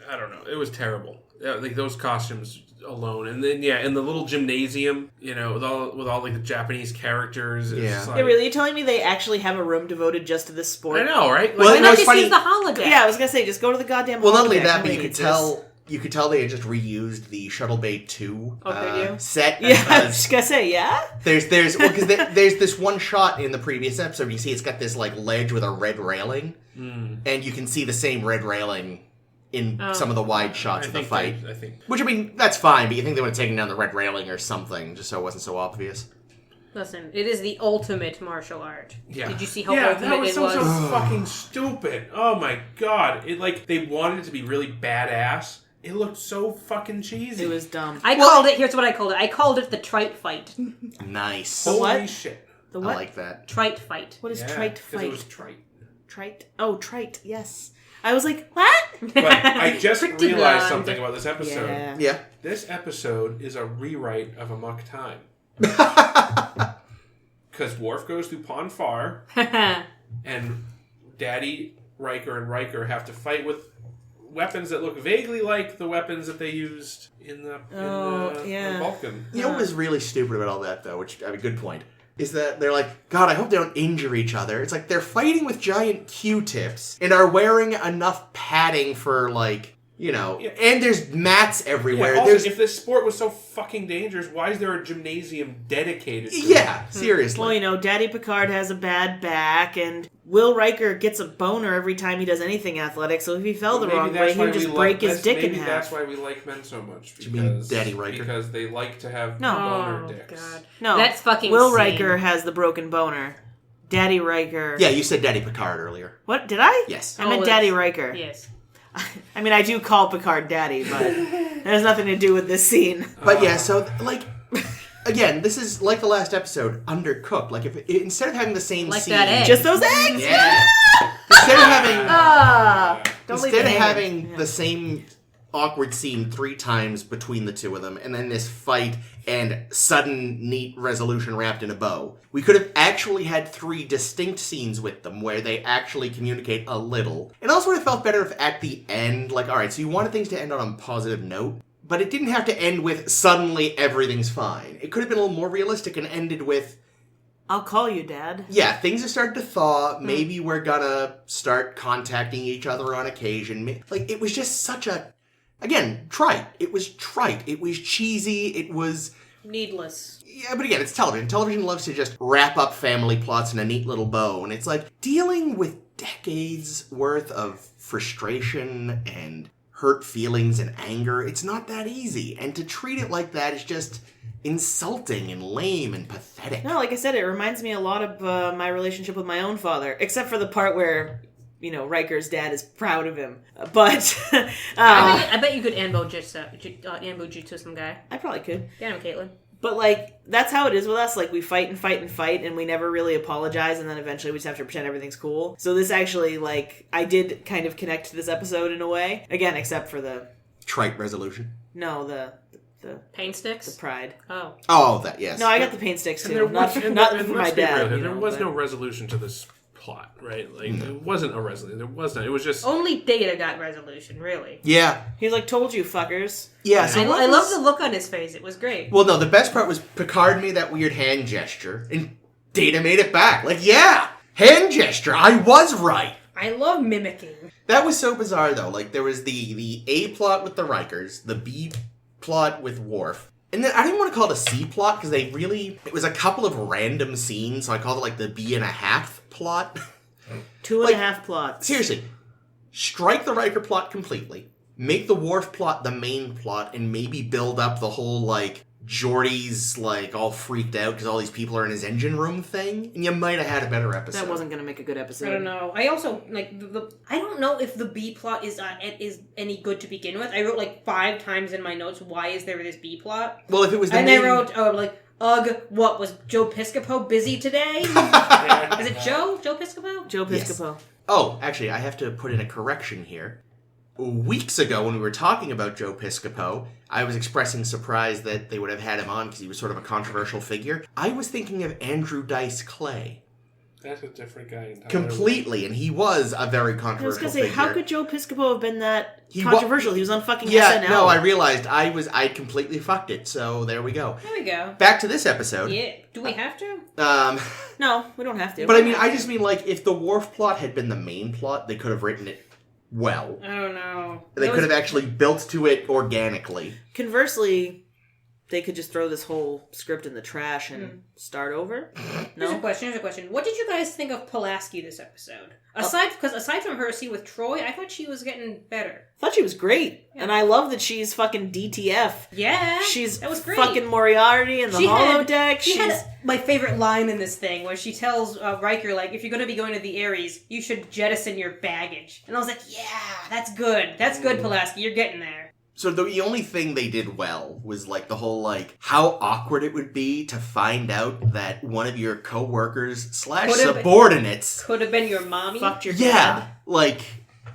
I don't know. It was terrible. Those costumes alone, and then in the little gymnasium, with all the Japanese characters. It's really? You're telling me they actually have a room devoted just to this sport? I know, right? Why not just use the holodeck? Yeah, I was gonna say just go to the goddamn. Well, holodeck. not only that, but you could tell they had just reused the Shuttle Bay 2 set. Yeah, I was just gonna say, yeah. There's this one shot in the previous episode. You see, it's got this ledge with a red railing, and you can see the same red railing in some of the wide shots of the fight. I think. Which, I mean, that's fine, but you think they would have taken down the red railing or something, just so it wasn't so obvious. Listen, it is the ultimate martial art. Yeah. Did you see how ultimate that was it was? so fucking stupid. Oh my god! They wanted it to be really badass. It looked so fucking cheesy. It was dumb. Here's what I called it. I called it the trite fight. Nice. Holy shit. The what? I like that. Trite fight. What is trite fight? It was trite. Trite? Oh, trite, yes. I was like, what? But I just realized something about this episode. Yeah. This episode is a rewrite of Amok Time. Because Worf goes through Pon farr, and Daddy, Riker, and Riker have to fight with weapons that look vaguely like the weapons that they used in the Vulcan. You know what was really stupid about all that, though, which, I mean, good point, is that they're like, God, I hope they don't injure each other. It's like they're fighting with giant Q-tips and are wearing enough padding for, and there's mats everywhere. Yeah, also, if this sport was so fucking dangerous, why is there a gymnasium dedicated to it? Yeah, seriously. Well, Daddy Picard has a bad back, and Will Riker gets a boner every time he does anything athletic, so if he fell the wrong way, he would just break his dick in half. Maybe that's why we like men so much. You mean Daddy Riker? Because they like to have boner dicks. God. No, that's fucking Will insane. Riker has the broken boner. Daddy Riker... Yeah, you said Daddy Picard earlier. What? Did I? Yes. I meant Daddy Riker. Yes. I mean, I do call Picard Daddy, but it has nothing to do with this scene. But yeah, so, again, this is like the last episode, undercooked. If instead of having the same scene... that egg. Just those eggs? Yeah! Instead of having the same awkward scene 3 times between the two of them, and then this fight and sudden, neat resolution wrapped in a bow, we could have actually had 3 distinct scenes with them where they actually communicate a little. And also would have felt better if at the end, alright, so you wanted things to end on a positive note, but it didn't have to end with suddenly everything's fine. It could have been a little more realistic and ended with, I'll call you, Dad. yeah, things have started to thaw. Maybe we're gonna start contacting each other on occasion. It was just such a... Again, trite. It was trite. It was cheesy. It was... needless. Yeah, but again, it's television. Television loves to just wrap up family plots in a neat little bow. And it's dealing with decades worth of frustration and hurt feelings and anger. It's not that easy. And to treat it like that is just insulting and lame and pathetic. No, like I said, it reminds me a lot of my relationship with my own father. Except for the part where... Riker's dad is proud of him. But... I bet you could Anbo Jutsu some guy. I probably could. Get him, Caitlin. But, that's how it is with us. We fight and fight and fight, and we never really apologize, and then eventually we just have to pretend everything's cool. So this actually, I did kind of connect to this episode in a way. Again, except for the... Trite resolution. No, the paint sticks? The pride. Oh. Oh, that, yes. No, I got the paint sticks, too. Not for my dad. There was no resolution to this plot, right? Like, it wasn't a resolution. There was not. It was just... Only Data got resolution, really. Yeah. He's like, told you, fuckers. Yeah, so I love the look on his face. It was great. Well, no, the best part was Picard made that weird hand gesture, and Data made it back. Like, yeah, hand gesture. I was right. I love mimicking. That was so bizarre, though. Like, there was the A plot with the Rikers, the B plot with Worf. And then I didn't want to call it a C plot because it was a couple of random scenes, so I called it like the B.5 plot. 2.5 plots. Seriously, strike the Riker plot completely, make the Worf plot the main plot, and maybe build up the whole, like, Geordi's, like, all freaked out because all these people are in his engine room thing, and you might have had a better episode. That wasn't going to make a good episode. I don't know. I also, like, I don't know if the B plot is any good to begin with. I wrote, like, 5 times in my notes, why is there this B plot? Well, if it was the And main... I wrote, what, was Joe Piscopo busy today? Is it Joe? Joe Piscopo? Joe Piscopo. Yes. Oh, actually, I have to put in a correction here. Weeks ago, when we were talking about Joe Piscopo, I was expressing surprise that they would have had him on because he was sort of a controversial figure. I was thinking of Andrew Dice Clay. That's a different guy entirely. Completely, and he was a very I was controversial going to say, figure. how could Joe Piscopo have been that controversial? He was on fucking Yeah, SNL. no, I realized I completely fucked it, so there we go. There we go. Back to this episode. Yeah. Do we have to? No, we don't have to. But I just mean, like, if the Worf plot had been the main plot, they could have written it well. I don't know. They could have actually built to it organically. Conversely, they could just throw this whole script in the trash and start over. Here's a No? question. What did you guys think of Pulaski this episode? Aside from her scene with Troy, I thought she was getting better. I thought she was great. And I love that she's fucking DTF. Yeah. She's that was great. fucking Moriarty in the holodeck. She had my favorite line in this thing where she tells Riker, like, if you're going to be going to the Ares, you should jettison your baggage. And I was like, yeah, that's good. That's good, Pulaski. You're getting there. So the only thing they did well was, like, the whole, like, how awkward it would be to find out that one of your co-workers / subordinates could have been your mommy. Fucked your yeah, dad. like,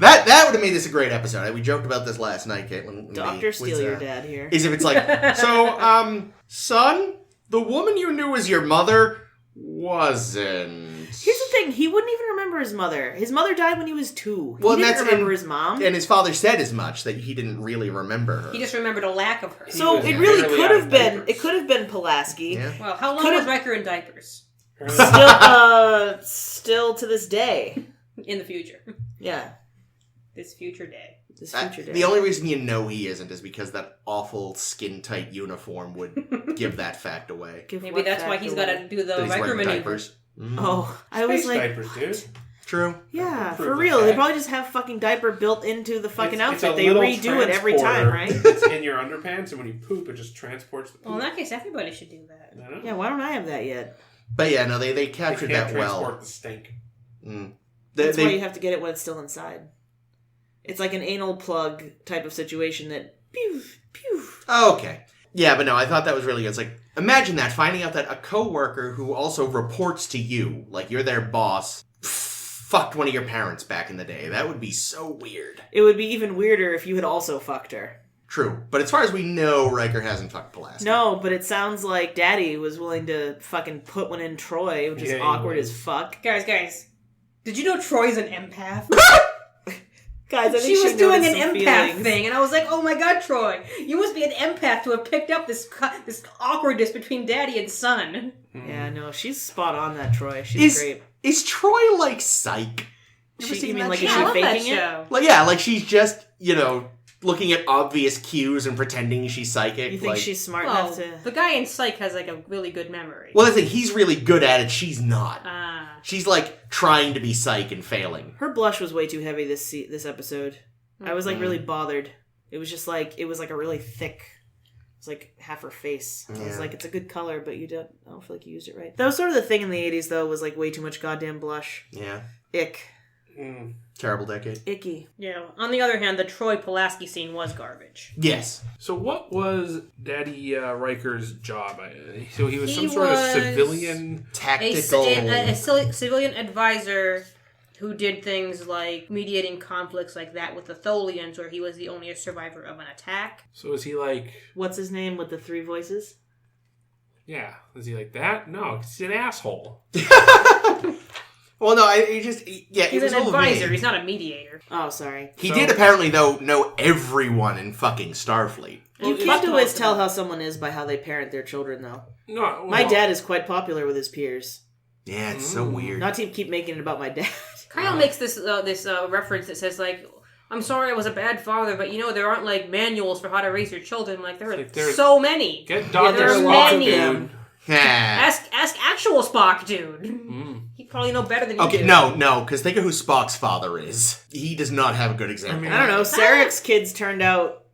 that would have made this a great episode. We joked about this last night, Caitlin. Doctor Steal Your Dad here. Is if it's like, so, son, the woman you knew as your mother wasn't. Here's the thing, he wouldn't even remember his mother. His mother died when he was 2. Well, he didn't that's remember his mom. And his father said as much, that he didn't really remember her. He just remembered a lack of her. So it really could have been. It could have been Pulaski. Yeah. Well, how long was Riker in diapers? Still to this day. In the future. Yeah. This future day. This future day. The only reason you know he isn't is because that awful skin-tight uniform would give that fact away. Maybe that's why he's got to do the That he's Riker wearing maneuver. diapers. Oh, I was Space like, diapers, dude. True. yeah, Prove for the real. They fact. probably just have fucking diaper built into the fucking It's a outfit. They little redo it every time, transporter right? that's in your underpants, and when you poop, it just transports the poop. Well, in that case, everybody should do that. I don't know. Yeah, why don't I have that yet? But yeah, no, they They captured can't that transport well. the stink. That's why you have to get it when it's still inside. It's like an anal plug type of situation that pew, pew. Okay. Yeah, but no, I thought that was really good. It's like, imagine that, finding out that a coworker who also reports to you, like you're their boss, fucked one of your parents back in the day. That would be so weird. It would be even weirder if you had also fucked her. True. But as far as we know, Riker hasn't fucked Pulaski. No, but it sounds like Daddy was willing to fucking put one in Troy, which is Yeah, he awkward was. as fuck. Guys, did you know Troy's an empath? Guys, I think She was doing an noticed some empath feelings. thing, and I was like, "Oh my god, Troy, you must be an empath to have picked up this awkwardness between daddy and son." Yeah, no, she's spot on that, Troy. She's great. Is Troy like Psych? You mean like, Yeah, is I she love that faking it? show. Like, yeah, like she's just, looking at obvious cues and pretending she's psychic. You think like, she's smart Well, enough to... the guy in Psych has like a really good memory. Well, I think he's really good at it. She's not. Ah. She's like trying to be Psych and failing. Her blush was way too heavy this episode. I was like really bothered. It was just like, it was like a really thick... It's like half her face. I was like, it's a good color, but I don't feel like you used it right. That was sort of the thing in the 80s, though, was like way too much goddamn blush. Yeah. Ick. Terrible decade. Icky. Yeah. On the other hand, the Troy Pulaski scene was garbage. Yes. So what was Daddy Riker's job? So he was He some sort of was civilian... Tactical. A civilian advisor who did things like mediating conflicts like that with the Tholians, where he was the only survivor of an attack. So is he like... What's his name with the 3 voices? Yeah. Is he like that? No, 'cause he's an asshole. Well, no, he's an advisor. He's not a mediator. Oh, sorry. He did apparently, though, know everyone in fucking Starfleet. You can't always tell how someone is by how they parent their children, though. No, well, my dad is quite popular with his peers. Yeah, it's so weird. Not to keep making it about my dad. Kyle makes this reference that says, like, I'm sorry I was a bad father, but, there aren't, like, manuals for how to raise your children. Like, there's so many. Get Dr. Spock, dude. Ask actual Spock, dude. He'd probably know better than you do. Okay, no, because think of who Spock's father is. He does not have a good example. I don't know. Sarek's kids turned out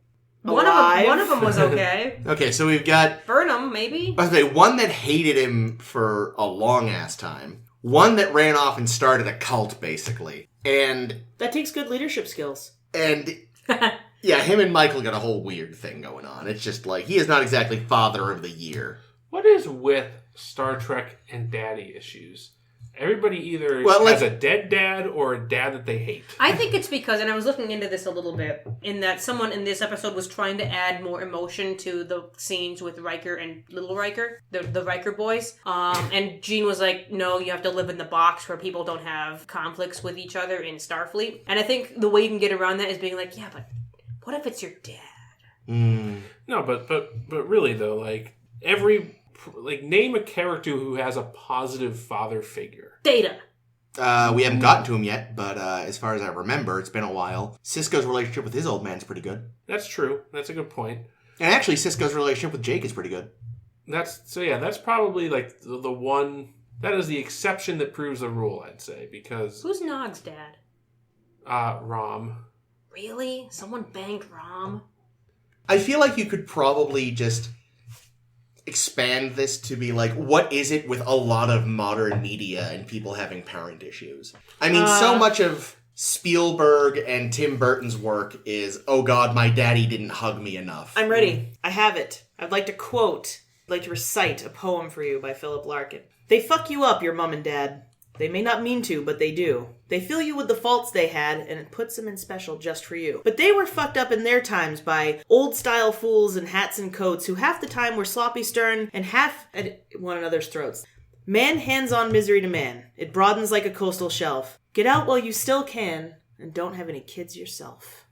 alive. One of them was okay. Okay, so we've got... Burnham, maybe? By the way, one that hated him for a long-ass time. One that ran off and started a cult, basically. And... that takes good leadership skills. And... yeah, him and Michael got a whole weird thing going on. It's just like, he is not exactly father of the year. What is with Star Trek and daddy issues? Everybody either has a dead dad or a dad that they hate. I think it's because, and I was looking into this a little bit, in that someone in this episode was trying to add more emotion to the scenes with Riker and Little Riker, the Riker boys. And Gene was like, no, you have to live in the box where people don't have conflicts with each other in Starfleet. And I think the way you can get around that is being like, yeah, but what if it's your dad? No, but really though, like name a character who has a positive father figure. Data. We haven't gotten to him yet, but as far as I remember, it's been a while. Sisko's relationship with his old man's pretty good. That's true. That's a good point. And actually, Sisko's relationship with Jake is pretty good. That's probably like the one, that is the exception that proves the rule, I'd say, because... Who's Nog's dad? Rom. Really? Someone banged Rom? I feel like you could probably just expand this to be like, what is it with a lot of modern media and people having parent issues? I mean, so much of Spielberg and Tim Burton's work is, oh God, my daddy didn't hug me enough. I'm ready. I have it. I'd like to recite a poem for you by Philip Larkin. They fuck you up, your mom and dad. They may not mean to, but they do. They fill you with the faults they had, and it puts them in special just for you. But they were fucked up in their times by old-style fools in hats and coats who half the time were sloppy stern and half at one another's throats. Man hands on misery to man. It broadens like a coastal shelf. Get out while you still can, and don't have any kids yourself.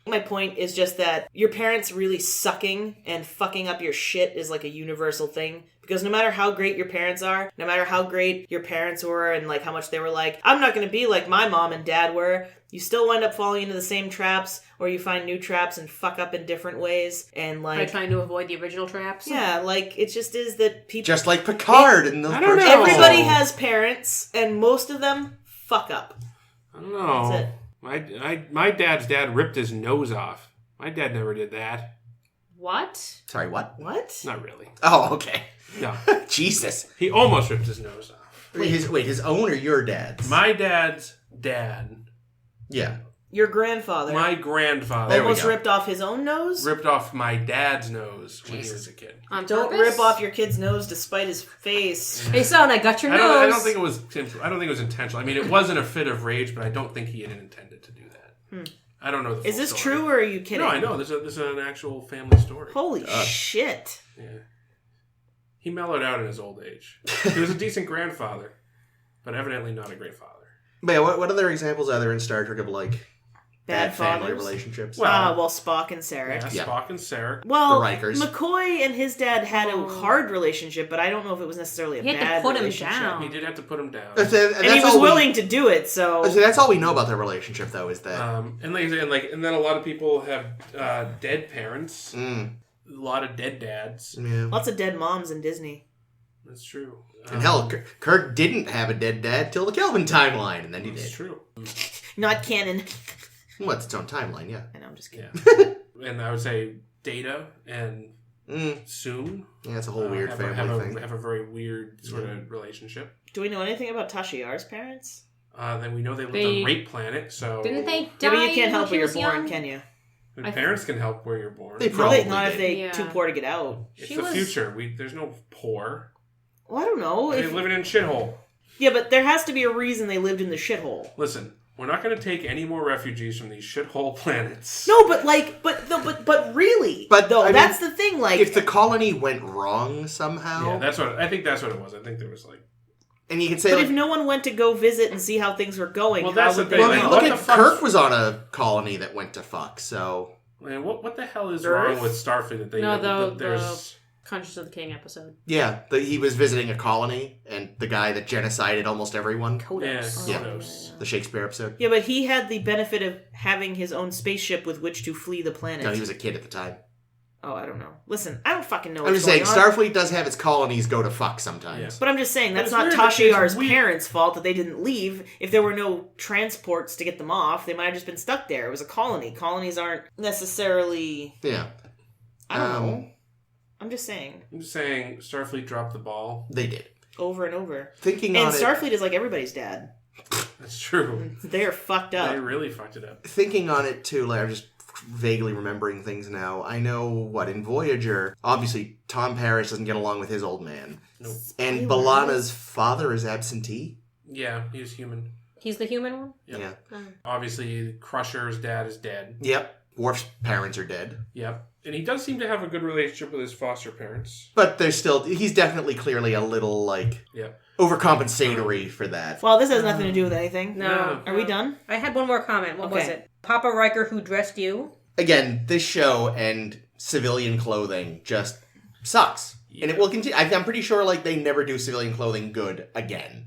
My point is just that your parents really sucking and fucking up your shit is like a universal thing. Because no matter how great your parents are, no matter how great your parents were and like how much they were like, I'm not going to be like my mom and dad were, you still wind up falling into the same traps, or you find new traps and fuck up in different ways. And like, by trying to avoid the original traps? Yeah, like it just is that people... just like Picard in the... I don't know. Everybody has parents, and most of them fuck up. I don't know. That's it. My dad's dad ripped his nose off. My dad never did that. What? Sorry, what? What? Not really. Oh, okay. No. Jesus. He almost ripped his nose off. Wait, his own or your dad's? My dad's dad. Yeah. Your grandfather. My grandfather. Almost ripped off his own nose? Ripped off my dad's nose when he was a kid. On Don't purpose? rip off your kid's nose despite his face. Hey son, I got your nose. I don't think it was intentional. I mean, it wasn't a fit of rage, but I don't think he had intended to do that. I don't know the full Is this story. true, or are you kidding? No, I know. This is an actual family story. Holy shit. Yeah. He mellowed out in his old age. He was a decent grandfather, but evidently not a great father. But yeah, what other examples are there in Star Trek of like bad family fathers? relationships? Well, Spock and Sarek. Yeah, Spock and Sarek. Well, The Rikers. McCoy and his dad had a hard relationship, but I don't know if it was necessarily a He had to bad put him relationship. down. He did have to put him down. And And he was willing to do it, so... So that's all we know about their relationship, though, is that... And then a lot of people have dead parents. A lot of dead dads. Yeah. Lots of dead moms in Disney. That's true. And hell, Kirk didn't have a dead dad till the Kelvin timeline, and then he That's did. true. Not canon. Well, it's its own timeline, yeah. I know, I'm just kidding. Yeah. And I would say Data and Soon. Yeah, it's a whole weird family thing. Have a very weird sort of relationship. Do we know anything about Tashiar's parents? Then we know they lived on Rape Planet, so... Didn't they die? Yeah, but you can't help when where she you're was born, young? can you? Your parents can help where you're born. They probably Not if did. they too poor to get out. It's the future. There's no poor. Well, I don't know. They're living in a shithole. Yeah, but there has to be a reason they lived in the shithole. Listen, we're not going to take any more refugees from these shithole planets. No, but really. But, I mean, that's the thing. Like, if the colony went wrong somehow... Yeah, I think that's what it was. I think there was like And you can say, but if no one went to go visit and see how things were going, Well, how that's would the they thing. well, know? What look the at fuck- Kirk was on a colony that went to fuck, so... Man, what the hell is Earth? wrong with Starfleet that they No, that there's... Conscious of the King episode. Yeah, he was visiting a colony, and the guy that genocided almost everyone. Kodos. Yeah, Yeah. Kodos. The Shakespeare episode. Yeah, but he had the benefit of having his own spaceship with which to flee the planet. No, he was a kid at the time. Oh, I don't know. Listen, I don't fucking know I'm what's just saying, going on. Starfleet does have its colonies go to fuck sometimes. Yeah. But I'm just saying, that's But not it's weird that Tasha it's weird. parents' fault that they didn't leave. If there were no transports to get them off, they might have just been stuck there. It was a colony. Colonies aren't necessarily... Yeah. I don't know. I'm just saying. I'm just saying, Starfleet dropped the ball. They did. Over and over. Thinking And on it... Starfleet is like everybody's dad. That's true. They're fucked up. They really fucked it up. Thinking on it, too, like, I'm just vaguely remembering things now. I know, in Voyager, obviously, Tom Paris doesn't get along with his old man. Nope. And Spoilers. B'Elanna's father is absentee. Yeah, he's human. He's the human one? Yep. Yeah. Obviously, Crusher's dad is dead. Yep. Worf's parents are dead. Yep. And he does seem to have a good relationship with his foster parents. But he's definitely clearly a little, Yep. overcompensatory for that. Well, this has nothing to do with anything. No. Are we done? I had one more comment. What was Okay. it? Papa Riker who dressed you? Again, this show and civilian clothing just sucks. And it will continue. I'm pretty sure, they never do civilian clothing good again.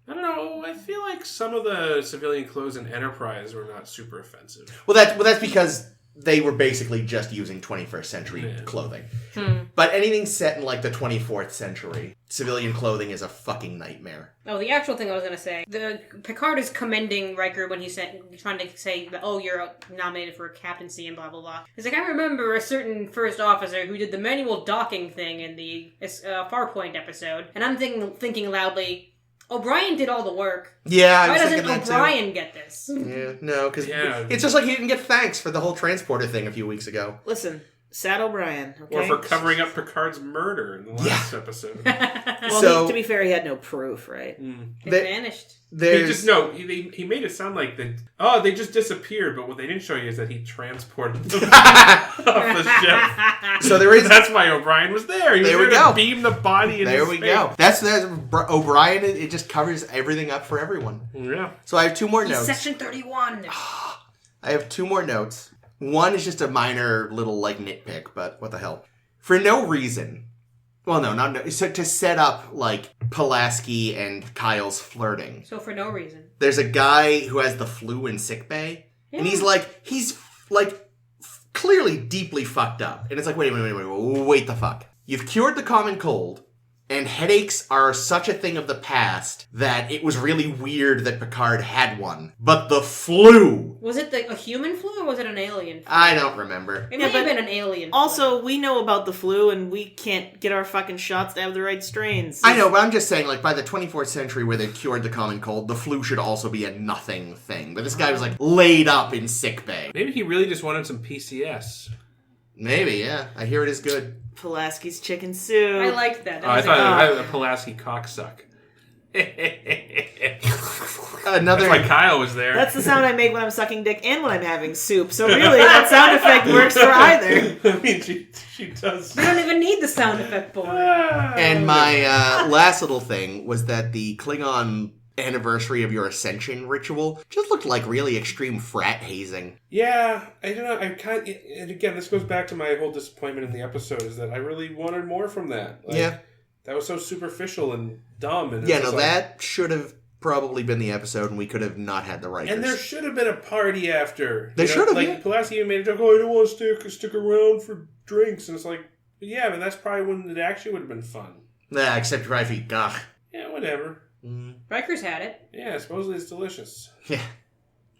I don't know. I feel like some of the civilian clothes in Enterprise were not super offensive. Well, that's because they were basically just using 21st century clothing. But anything set in, the 24th century, civilian clothing is a fucking nightmare. Oh, the actual thing I was going to say. The Picard is commending Riker when he's trying to say, oh, you're nominated for a captaincy and blah, blah, blah. He's like, I remember a certain first officer who did the manual docking thing in the Farpoint episode. And I'm thinking loudly, O'Brien did all the work. Yeah, I Why was doesn't thinking that O'Brien get this? too. Yeah, no, because Yeah. it's just like he didn't get thanks for the whole transporter thing a few weeks ago. Listen, Sad O'Brien. Okay? Or for covering up Picard's murder in the last episode. Well, So- to be fair, he had no proof, right? It They- vanished. He made it sound like they just disappeared, but what they didn't show you is that he transported them off the ship. So there is... That's why O'Brien was there. He was There we there go. to beam the body in There his we face. go. That's O'Brien. It just covers everything up for everyone. Yeah. So I have two more He's notes. Section 31. I have two more notes. One is just a minor little nitpick, but what the hell? For no reason. Well, no, not no. So to set up Pulaski and Kyle's flirting. So for no reason. There's a guy who has the flu in sickbay, and he's clearly deeply fucked up. And it's like, wait the fuck. You've cured the common cold, and headaches are such a thing of the past that it was really weird that Picard had one. But the flu! Was it a human flu or was it an alien flu? I don't remember. It Yeah, may have but been an alien flu. Also, we know about the flu, and we can't get our fucking shots to have the right strains. I know, but I'm just saying, by the 24th century where they cured the common cold, the flu should also be a nothing thing. But this guy was, laid up in sickbay. Maybe he really just wanted some PCS. Maybe, yeah. I hear it is good. Pulaski's chicken soup. I liked that. I was thought a- I had a Pulaski cocksuck. Another... That's why Kyle was there. That's the sound I make when I'm sucking dick and when I'm having soup. So really, that sound effect works for either. I mean, she does. You don't even need the sound effect for it. And my last little thing was that the Klingon anniversary of your ascension ritual just looked like really extreme frat hazing. Yeah, I don't know. And again, this goes back to my whole disappointment in the episode is that I really wanted more from that. Yeah. That was so superficial and dumb. And Yeah, no, that should have probably been the episode, and we could have not had the Rikers. And there should have been a party after. There should have, Like, yeah. Pulaski even made a joke, I don't want to stick around for drinks. And it's like, yeah, but that's probably when it actually would have been fun. Nah, except for I think, ugh. Yeah, whatever. Rikers had it. Yeah, supposedly it's delicious. Yeah,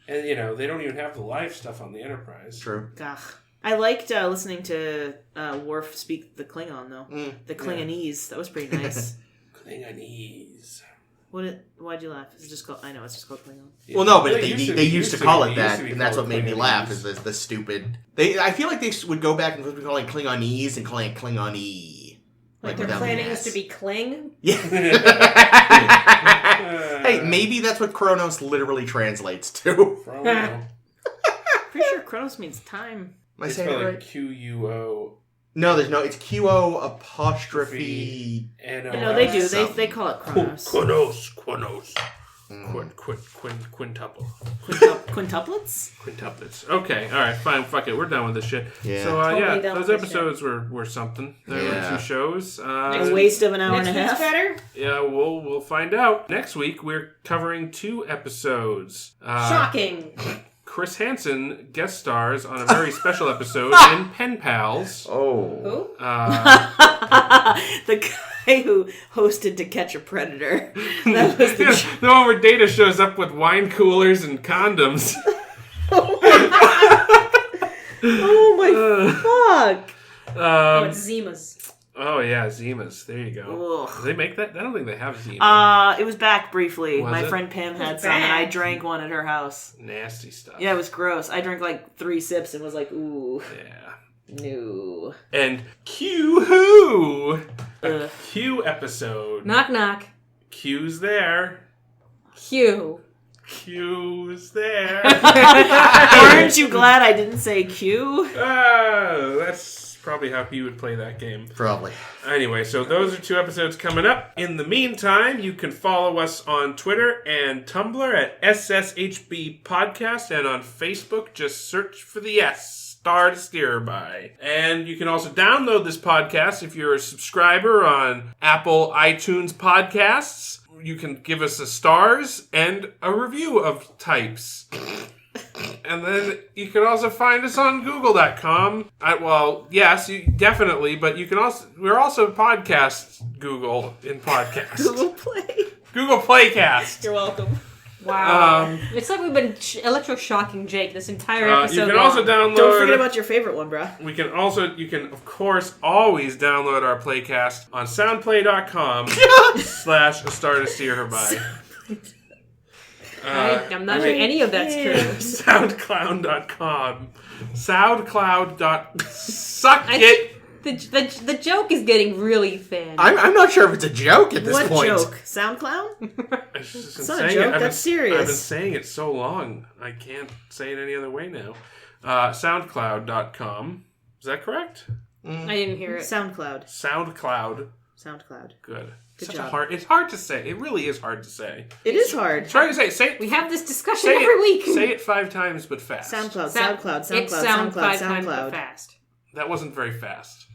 And, they don't even have the live stuff on the Enterprise. true. Ugh. I liked listening to Worf speak the Klingon, though. The Klingonese. That was pretty nice. Klingonese. Why'd you laugh? It's just called... I know, it's just called Klingon. Yeah. Well, no, but Well, they used to call it that, be and that's called what made me Klingonese. laugh, is the stupid... I feel like they would go back and be calling Klingonese and calling it Klingon-y. Like the their planning dumbass. was to be Kling. Yeah. Hey, maybe that's what Kronos literally translates to. Chrono. Pretty sure Kronos means time. Am I It's saying it spelled right? like Quo. No, there's no. It's QO apostrophe. No, they do. They call it Kronos. Quintuple. Quintuplets? Quintuplets. Okay, alright, fine, fuck it. We're done with this shit. Yeah. So, Totally done those with this episodes were something. There were 2 shows. A waste of an hour and a half. Better? Yeah, we'll find out. Next week, we're covering 2 episodes. Shocking. Chris Hansen guest stars on a very special episode in Pen Pals. Oh. Who? The guy who hosted To Catch a Predator. That was the The one where Data shows up with wine coolers and condoms. Oh my fuck! It's Zima's. Oh yeah, Zima's. There you go. Ugh. Do they make that? I don't think they have Zima. It was back briefly. Was My it? friend Pam had some, and I drank one at her house. Nasty stuff. Yeah, it was gross. I drank like 3 sips and was like, ooh, Yeah. no. And Q-Who! A Ugh. Q episode. Knock knock. Q's there. Q. Q's there. Aren't you glad I didn't say Q? That's probably how he would play that game. Probably. Anyway, so those are 2 episodes coming up. In the meantime, you can follow us on Twitter and Tumblr at SSHB Podcast, and on Facebook, just search for the S. Star to steer by. And you can also download this podcast if you're a subscriber on Apple iTunes Podcasts. You can give us a stars and a review of types. And then you can also find us on Google.com. Well, yes, definitely, but you can also, we're also podcast Google in podcast. Google Play. Google Playcast. You're welcome. Wow. It's like we've been electroshocking Jake this entire episode. You can also download. Don't forget about your favorite one, bruh. You can of course always download our Playcast on soundplay.com /A Star to Steer Her By. I'm not sure any of that's true. Soundcloud.com. Suck it. The joke is getting really thin. I'm not sure if it's a joke at this What point. joke? SoundCloud? It's not a joke, that's serious. I've been saying it so long, I can't say it any other way now. Soundcloud.com. Is that correct? I didn't hear it. SoundCloud. SoundCloud. Good Good job. It's hard to say. It really is hard to say. It is hard. Try to say it. We have this discussion every week. Say it 5 times, but fast. SoundCloud, It sounds 5 times SoundCloud. fast. That wasn't very fast.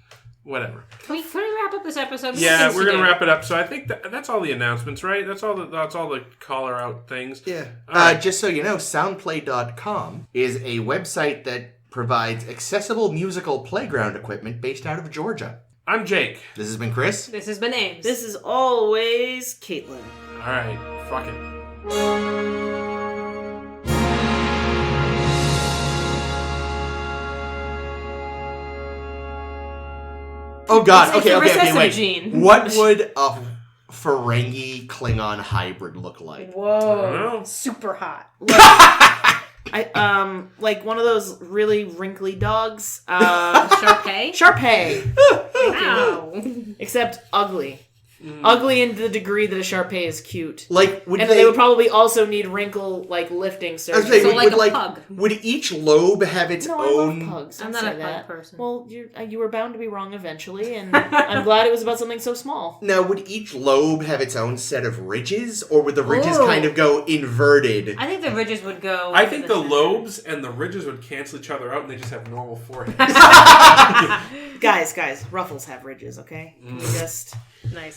Whatever. Can we wrap up this episode? Yeah, we're gonna wrap it up. So I think that's all the announcements, right? That's all the caller out things. Yeah. All right. Just so you know, soundplay.com is a website that provides accessible musical playground equipment based out of Georgia. I'm Jake. This has been Chris. This has been Ames. This is always Caitlin. All right, fuck it. Oh God! It's a Okay, wait. gene. What would a Ferengi Klingon hybrid look like? I don't Whoa. know. Super hot. Like one of those really wrinkly dogs. Sharpay? Sharpay. Wow. Except ugly. Ugly in the degree that a Sharpay is cute. Like, would And they would probably also need wrinkle, lifting I was surgery. saying, So like would, a pug. Would each lobe have its No, I own? love pugs. I'm Don't not say a pug that. person. Well, you were bound to be wrong eventually, and I'm glad it was about something so small. Now, would each lobe have its own set of ridges, or would the ridges Ooh. kind of go inverted? I think the ridges would go. I think the center. lobes and the ridges would cancel each other out, and they just have normal foreheads. Guys, ruffles have ridges, okay? Can we just... Nice.